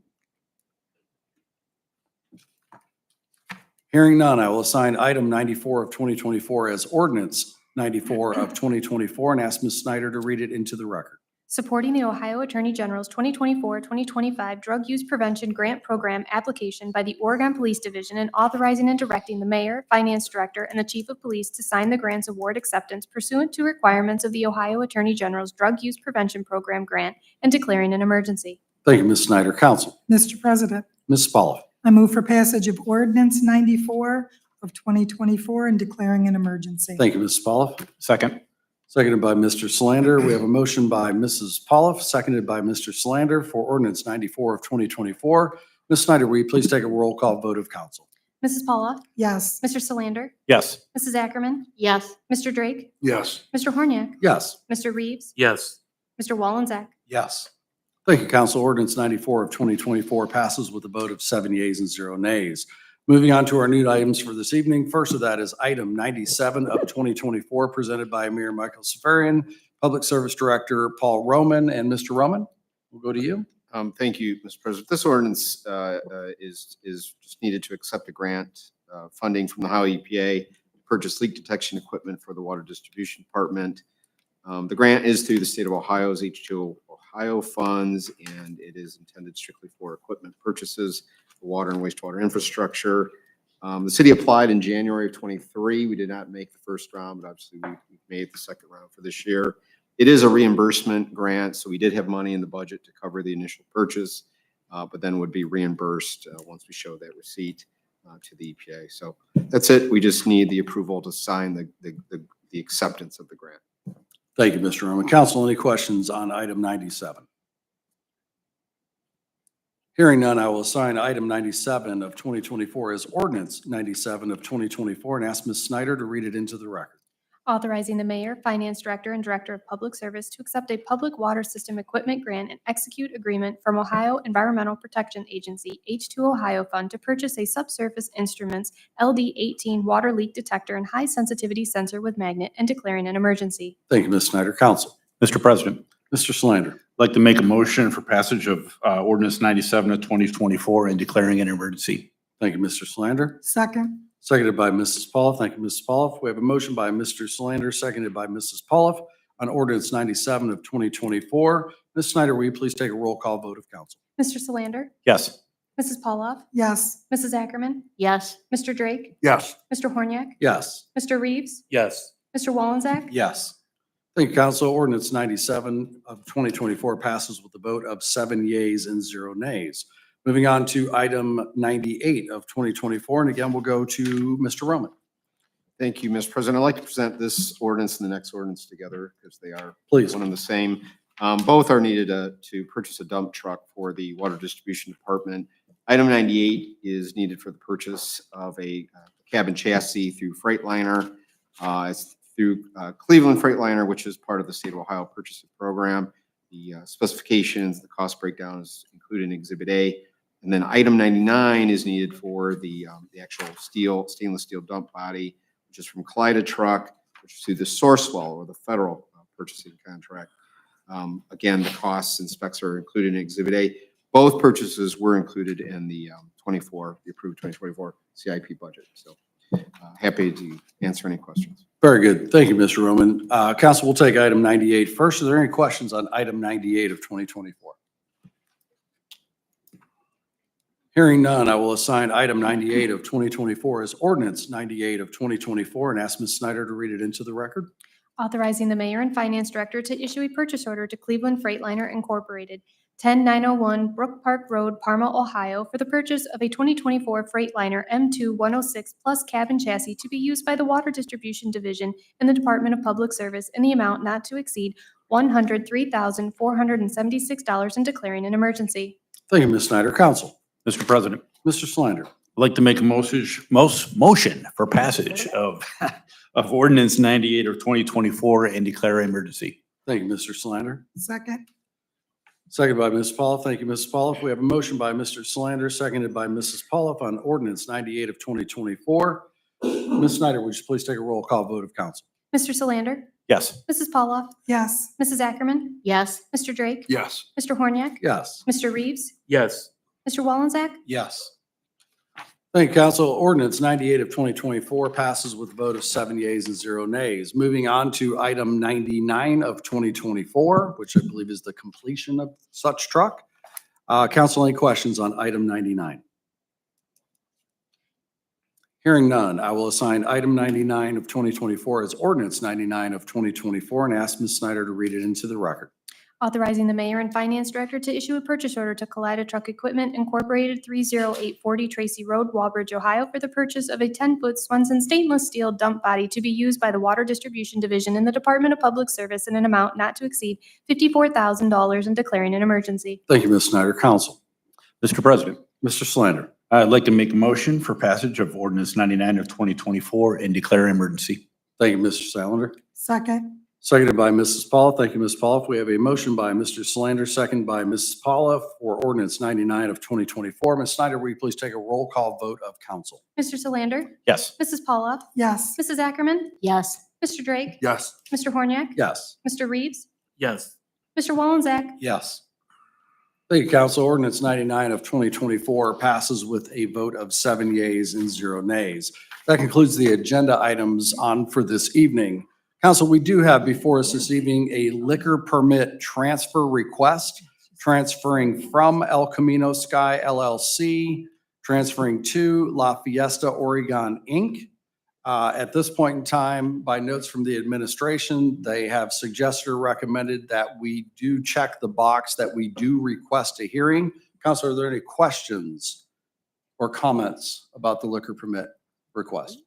Hearing none, I will assign item 94 of 2024 as ordinance 94 of 2024 and ask Ms. Snyder to read it into the record. Supporting the Ohio Attorney General's 2024-2025 Drug Use Prevention Grant Program application by the Oregon Police Division and authorizing and directing the mayor, finance director, and the chief of police to sign the grant's award acceptance pursuant to requirements of the Ohio Attorney General's Drug Use Prevention Program grant and declaring an emergency. Thank you, Ms. Snyder. Council, Mr. President, Ms. Pollock. I move for passage of ordinance 94 of 2024 and declaring an emergency. Thank you, Ms. Pollock. Second. Seconded by Mr. Solander. We have a motion by Mrs. Pollock, seconded by Mr. Solander for ordinance 94 of 2024. Ms. Snyder, will you please take a roll call vote of council? Mrs. Paula? Yes. Mr. Solander? Yes. Mrs. Ackerman? Yes. Mr. Drake? Yes. Mr. Horniak? Yes. Mr. Reeves? Yes. Mr. Wollenzak? Yes. Thank you, council. Ordinance 94 of 2024 passes with a vote of 7 yeas and 0 nays. Moving on to our new items for this evening. First of that is item 97 of 2024, presented by Mayor Michael Safarian, Public Service Director Paul Roman, and Mr. Roman, we'll go to you. Thank you, Mr. President. This ordinance is just needed to accept a grant funding from the Ohio EPA, to purchase leak detection equipment for the Water Distribution Department. The grant is through the state of Ohio's H2O Ohio funds, and it is intended strictly for equipment purchases for water and wastewater infrastructure. The city applied in January of 23. We did not make the first round, but obviously we made the second round for this year. It is a reimbursement grant, so we did have money in the budget to cover the initial purchase, but then would be reimbursed once we show that receipt to the EPA. So that's it. We just need the approval to sign the acceptance of the grant. Thank you, Mr. Roman. Council, any questions on item 97? Hearing none, I will assign item 97 of 2024 as ordinance 97 of 2024 and ask Ms. Snyder to read it into the record. Authorizing the mayor, finance director, and director of public service to accept a public water system equipment grant and execute agreement from Ohio Environmental Protection Agency, H2 Ohio Fund, to purchase a subsurface instruments LD-18 water leak detector and high sensitivity sensor with magnet and declaring an emergency. Thank you, Ms. Snyder. Council. Mr. President, Mr. Solander. I'd like to make a motion for passage of ordinance 97 of 2024 and declaring an emergency. Thank you, Mr. Solander. Second, Seconded by Mrs. Pauloff. Thank you, Mrs. Pauloff. We have a motion by Mr. Solander, seconded by Mrs. Pauloff on ordinance 97 of 2024. Ms. Snyder, will you please take a roll call vote of council? Mr. Solander? Yes. Mrs. Pauloff? yes. Mrs. Ackerman? Yes. Mr. Drake? Yes. Mr. Horniak? Yes. Mr. Reeves? Yes. Mr. Wallensack? Yes. Thank you, council. Ordinance 97 of 2024 passes with a vote of 7 yeas and 0 nays. Moving on to item 98 of 2024, and again, we'll go to Mr. Roman. Thank you, Mr. President. I'd like to present this ordinance and the next ordinance together because they are Please. one and the same. Both are needed to purchase a dump truck for the Water Distribution Department. Item 98 is needed for the purchase of a cabin chassis through Freightliner. It's through Cleveland Freightliner, which is part of the state of Ohio purchasing program. The specifications, the cost breakdown is included in Exhibit A. And then item 99 is needed for the actual stainless steel dump body, which is from Kaleida Truck, which is through the Sourcewell or the federal purchasing contract. Again, the costs and specs are included in Exhibit A. Both purchases were included in the approved 2024 CIP budget. So happy to answer any questions. Very good. Thank you, Mr. Roman. Council will take item 98 first. Are there any questions on item 98 of 2024? Hearing none, I will assign item 98 of 2024 as ordinance 98 of 2024 and ask Ms. Snyder to read it into the record. Authorizing the mayor and finance director to issue a purchase order to Cleveland Freightliner Incorporated, 10901 Brook Park Road, Parma, Ohio, for the purchase of a 2024 Freightliner M2 106 Plus cabin chassis to be used by the Water Distribution Division in the Department of Public Service in the amount not to exceed $103,476 and declaring an emergency. Thank you, Ms. Snyder. Council. Mr. President, Mr. Solander. I'd like to make a motion for passage of ordinance 98 of 2024 and declare emergency. Thank you, Mr. Solander. Second, Seconded by Ms. Pauloff. Thank you, Mrs. Pauloff. We have a motion by Mr. Solander, seconded by Mrs. Pauloff on ordinance 98 of 2024. Ms. Snyder, would you please take a roll call vote of council? Mr. Solander? Yes. Mrs. Pauloff? yes. Mrs. Ackerman? Yes. Mr. Drake? Yes. Mr. Horniak? Yes. Mr. Reeves? Yes. Mr. Wallensack? Yes. Thank you, council. Ordinance 98 of 2024 passes with a vote of 7 yeas and 0 nays. Moving on to item 99 of 2024, which I believe is the completion of such truck. Council, any questions on item 99? Hearing none, I will assign item 99 of 2024 as ordinance 99 of 2024 and ask Ms. Snyder to read it into the record. Authorizing the mayor and finance director to issue a purchase order to Kaleida Truck Equipment Incorporated, 30840 Tracy Road, Walbridge, Ohio, for the purchase of a 10-foot Swenson stainless steel dump body to be used by the Water Distribution Division in the Department of Public Service in an amount not to exceed $54,000 and declaring an emergency. Thank you, Ms. Snyder. Council. Mr. President, Mr. Solander. I'd like to make a motion for passage of ordinance 99 of 2024 and declare emergency. Thank you, Mr. Solander. Second, Seconded by Mrs. Pauloff. Thank you, Ms. Pauloff. We have a motion by Mr. Solander, second by Mrs. Pauloff for ordinance 99 of 2024. Ms. Snyder, will you please take a roll call vote of council? Mr. Solander? Yes. Mrs. Pauloff? yes. Mrs. Ackerman? Yes. Mr. Drake? Yes. Mr. Horniak? Yes. Mr. Reeves? Yes. Mr. Wallensack? Yes. Thank you, council. Ordinance 99 of 2024 passes with a vote of 7 yeas and 0 nays. That concludes the agenda items on for this evening. Council, we do have before us this evening a liquor permit transfer request, transferring from El Camino Sky LLC, transferring to La Fiesta Oregon, Inc. At this point in time, by notes from the administration, they have suggested or recommended that we do check the box that we do request a hearing. Council, are there any questions or comments about the liquor permit request?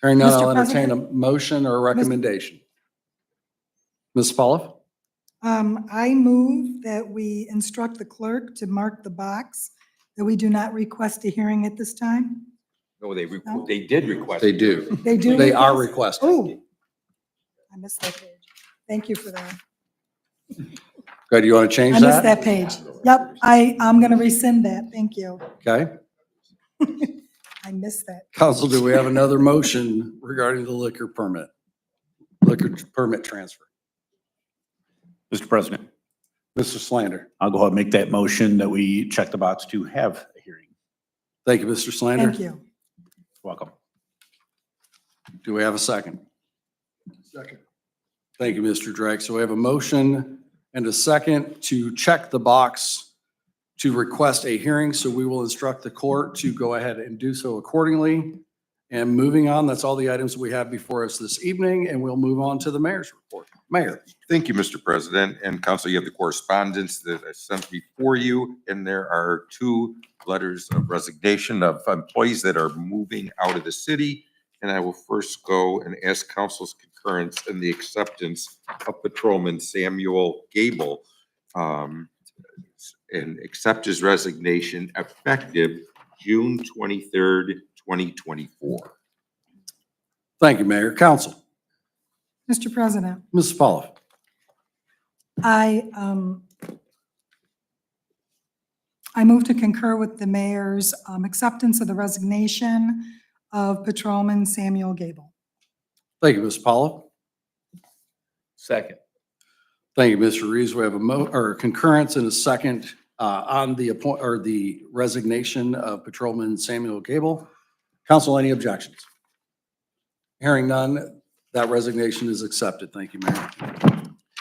Hearing none, Mr. I'll entertain a President? motion or a recommendation. Ms. Pauloff? I move that we instruct the clerk to mark the box that we do not request a hearing at this time. No, they, No? they did request. They do. They do? They are request? requesting. Oh, I missed that page. Thank you for that. Good, you want to change I missed that? that page. Yep, I'm going to rescind that. Thank you. Okay. I missed that. Council, do we have another motion regarding the liquor permit transfer? Mr. President, Mr. Slander. I'll go ahead and make that motion that we check the box to have a hearing. Thank you, Mr. Slander. Thank you. Welcome. Do we have a second? Second. Thank you, Mr. Drake. So we have a motion and a second to check the box to request a hearing. So we will instruct the court to go ahead and do so accordingly. And moving on, that's all the items we have before us this evening, and we'll move on to the mayor's report. Mayor. Thank you, Mr. President, and council, you have the correspondence that I sent before you, and there are 2 letters of resignation of employees that are moving out of the city. And I will first go and ask council's concurrence in the acceptance of Patrolman Samuel Gable, and accept his resignation effective June 23rd, 2024. Thank you, Mayor. Council. Mr. President, Mrs. Paulo. I move to concur with the mayor's acceptance of the resignation of Patrolman Samuel Gable. Thank you, Ms. Paulo. Second. Thank you, Mr. Reeves. We have a concurrence and a second on the resignation of Patrolman Samuel Gable. Council, any objections? Hearing none, that resignation is accepted. Thank you, Mayor.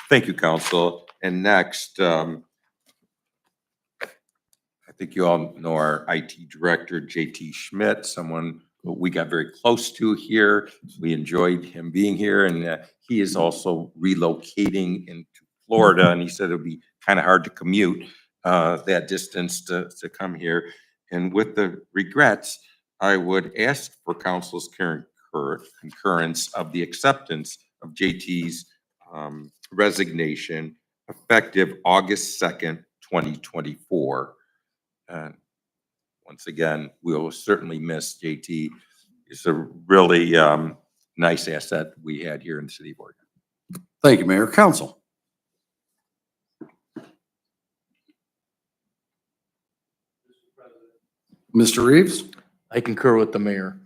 Thank you, council. And next, I think you all know our IT director, JT Schmidt, someone who we got very close to here. We enjoyed him being here, and he is also relocating into Florida, and he said it would be kind of hard to commute that distance to come here. And with the regrets, I would ask for council's concurrence of the acceptance of JT's resignation effective August 2nd, 2024. And once again, we will certainly miss JT. He's a really nice asset we had here in the city of Oregon. Thank you, Mayor. Council. Mr. Reeves? I concur with the mayor.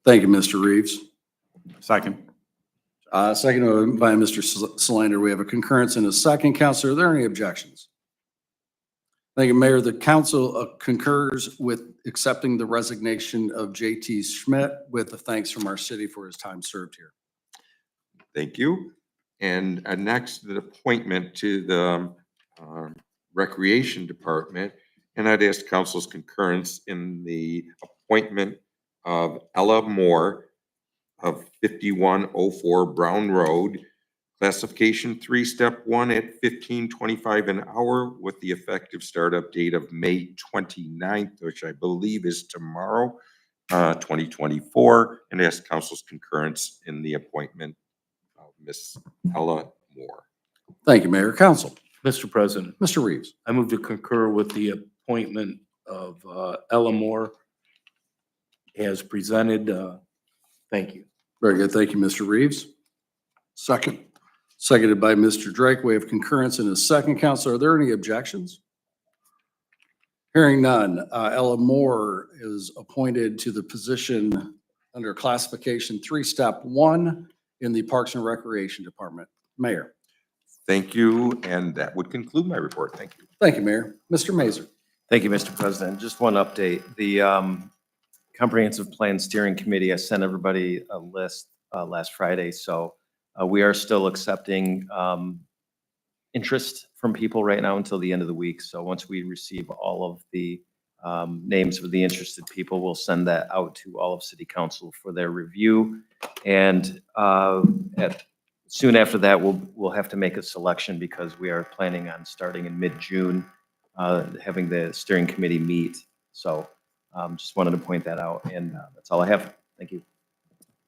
Thank you, Mr. Reeves. Second. Second by Mr. Solander. We have a concurrence and a second. Council, are there any objections? Thank you, Mayor. The council concurs with accepting the resignation of JT Schmidt with the thanks from our city for his time served here. Thank you. And next, the appointment to the Recreation Department. And I'd ask council's concurrence in the appointment of Ella Moore of 5104 Brown Road, classification 3, step 1 at $15.25 an hour with the effective startup date of May 29th, which I believe is tomorrow, 2024, and ask council's concurrence in the appointment of Miss Ella Moore. Thank you, Mayor. Council. Mr. President, Mr. Reeves. I move to concur with the appointment of Ella Moore as presented. Thank you. Very good. Thank you, Mr. Reeves. Second. Seconded by Mr. Drake. We have concurrence in a second. Council, are there any objections? Hearing none, Ella Moore is appointed to the position under classification 3, step 1 in the Parks and Recreation Department. Mayor. Thank you, and that would conclude my report. Thank you. Thank you, Mayor. Mr. Mazur. Thank you, Mr. President. Just one update. The Comprehensive Plan Steering Committee, I sent everybody a list last Friday, so we are still accepting interest from people right now until the end of the week. So once we receive all of the names of the interested people, we'll send that out to all of City Council for their review. And soon after that, we'll have to make a selection because we are planning on starting in mid-June, having the steering committee meet. So just wanted to point that out, and that's all I have. Thank you.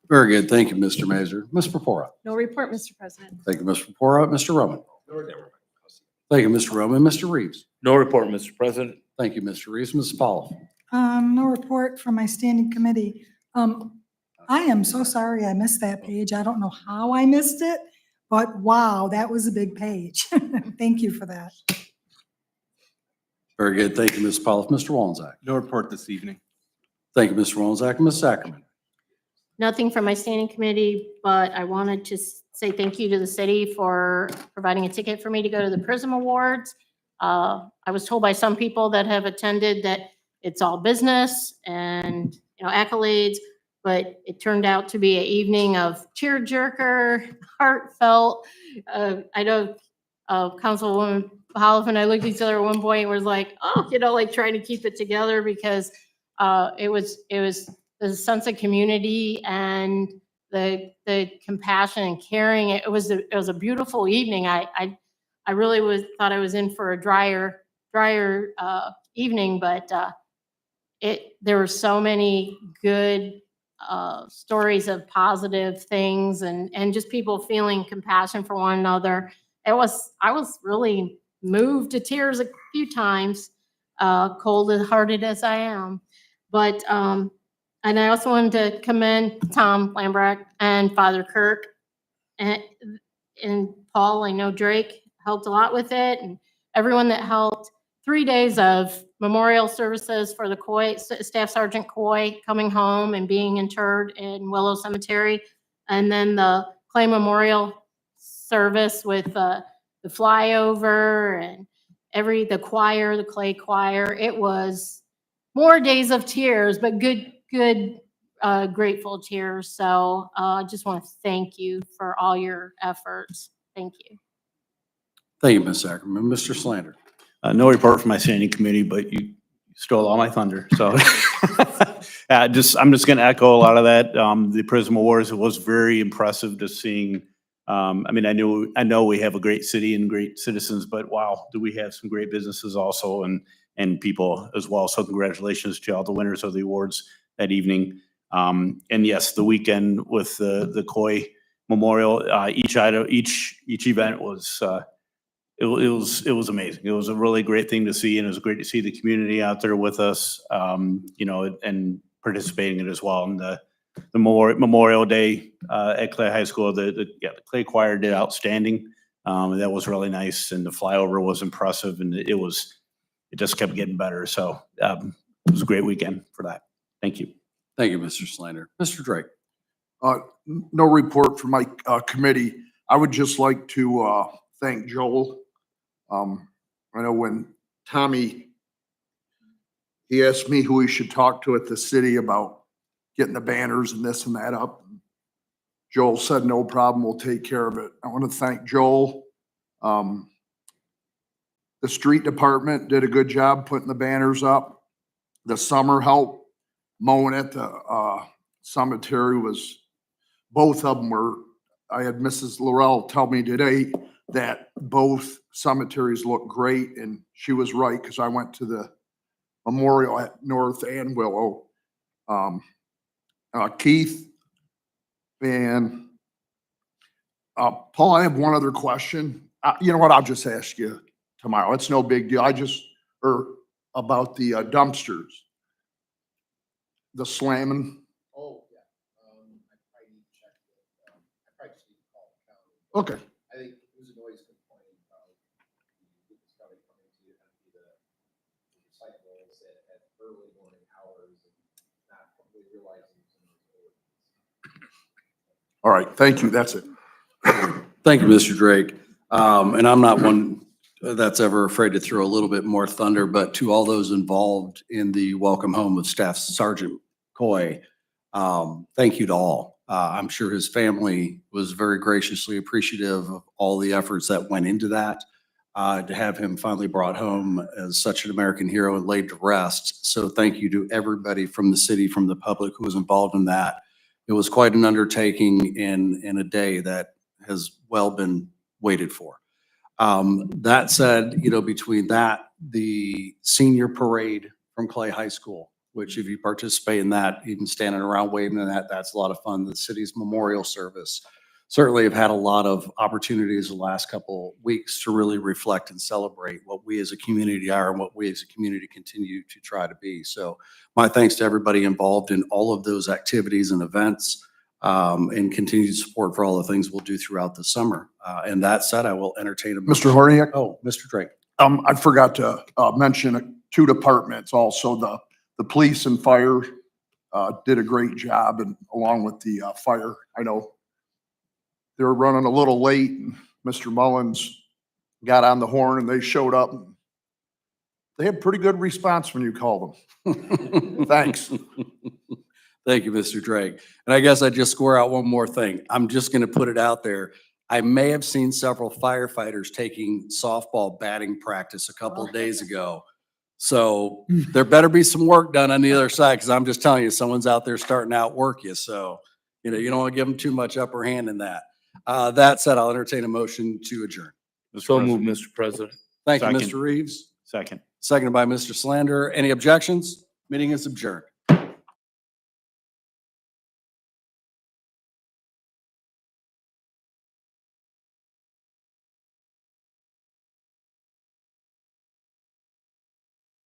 Very good. Thank you, Mr. Mazur. Ms. Purpura. No report, Mr. President. Thank you, Ms. Purpura. Mr. Roman. Thank you, Mr. Roman. Mr. Reeves. No report, Mr. President. Thank you, Mr. Reeves. Ms. Powell. No report from my standing committee. I am so sorry I missed that page. I don't know how I missed it, but wow, that was a big page. Thank you for that. Very good. Thank you, Ms. Pollitt. Mr. Wallensack. No report this evening. Thank you, Mr. Wallensack. Ms. Sackerman. Nothing from my standing committee, but I wanted to say thank you to the city for providing a ticket for me to go to the Prism Awards. I was told by some people that have attended that it's all business and, accolades, but it turned out to be an evening of tearjerker, heartfelt. I know Councilwoman Holliff and I looked at each other at one point and was like, oh, like trying to keep it together because it was the sense of community and the compassion and caring. It was a beautiful evening. I really thought I was in for a drier evening, but there were so many good stories of positive things and just people feeling compassion for one another. I was really moved to tears a few times, cold-hearted as I am. But and I also wanted to commend Tom Lambrecht and Father Kirk and Paul. I know Drake helped a lot with it, and everyone that helped. 3 days of memorial services for the Coy, Staff Sergeant Coy coming home and being interred in Willow Cemetery, and then the Clay Memorial service with the flyover and the choir, the Clay Choir. It was more days of tears, but good, grateful tears. So I just want to thank you for all your efforts. Thank you. Thank you, Ms. Sackerman. Mr. Slander. No report from my standing committee, but you stole all my thunder. So I'm just going to echo a lot of that. The Prism Awards, it was very impressive to seeing. I know we have a great city and great citizens, but wow, do we have some great businesses also and people as well. So congratulations to all the winners of the awards that evening. And yes, the weekend with the Coy Memorial, each event was. It was amazing. It was a really great thing to see, and it was great to see the community out there with us, and participating in it as well. And the Memorial Day at Clay High School, the Clay Choir did outstanding. That was really nice, and the flyover was impressive, and it just kept getting better. So it was a great weekend for that. Thank you. Thank you, Mr. Slander. Mr. Drake. No report from my committee. I would just like to thank Joel. I know when Tommy, he asked me who he should talk to at the city about getting the banners and this and that up. Joel said, no problem, we'll take care of it. I want to thank Joel. The street department did a good job putting the banners up. The summer help mowing at the cemetery both of them were, I had Mrs. Laurel tell me today that both cemeteries look great, and she was right because I went to the memorial at North and Willow. Keith and Paul, I have one other question. You know what? I'll just ask you tomorrow. It's no big deal. About the dumpsters, the slamming. Oh, yeah. I need to check it. I probably just need to call the county. Okay. I think it was a noise complaint about the county coming to empty the recyclables at early morning hours and not probably realizing. All right, thank you. That's it. Thank you, Mr. Drake. And I'm not one that's ever afraid to throw a little bit more thunder, but to all those involved in the welcome home of Staff Sergeant Coy, thank you to all. I'm sure his family was very graciously appreciative of all the efforts that went into that, to have him finally brought home as such an American hero and laid to rest. So thank you to everybody from the city, from the public who was involved in that. It was quite an undertaking in a day that has well been waited for. That said, between that, the senior parade from Clay High School, which if you participate in that, even standing around waving in that, that's a lot of fun. The city's memorial service. certainly have had a lot of opportunities the last couple weeks to really reflect and celebrate what we as a community are and what we as a community continue to try to be. So my thanks to everybody involved in all of those activities and events, and continued support for all the things we'll do throughout the summer. And that said, I will entertain a motion. Mr. Horniak? Oh, Mr. Drake. I forgot to mention two departments also. The police and fire did a great job, and along with the fire. I know they were running a little late, and Mr. Mullins got on the horn and they showed up. They had pretty good response when you called them. Thanks. Thank you, Mr. Drake. And I guess I just score out one more thing. I'm just going to put it out there. I may have seen several firefighters taking softball batting practice a couple of days ago. So there better be some work done on the other side, because I'm just telling you, someone's out there starting to outwork you. So, you don't want to give them too much upper hand in that. That said, I'll entertain a motion to adjourn. So moved, Mr. President. Thank you, Second. Mr. Reeves. Second. Seconded by Mr. Slander. Any objections? Meeting is adjourned.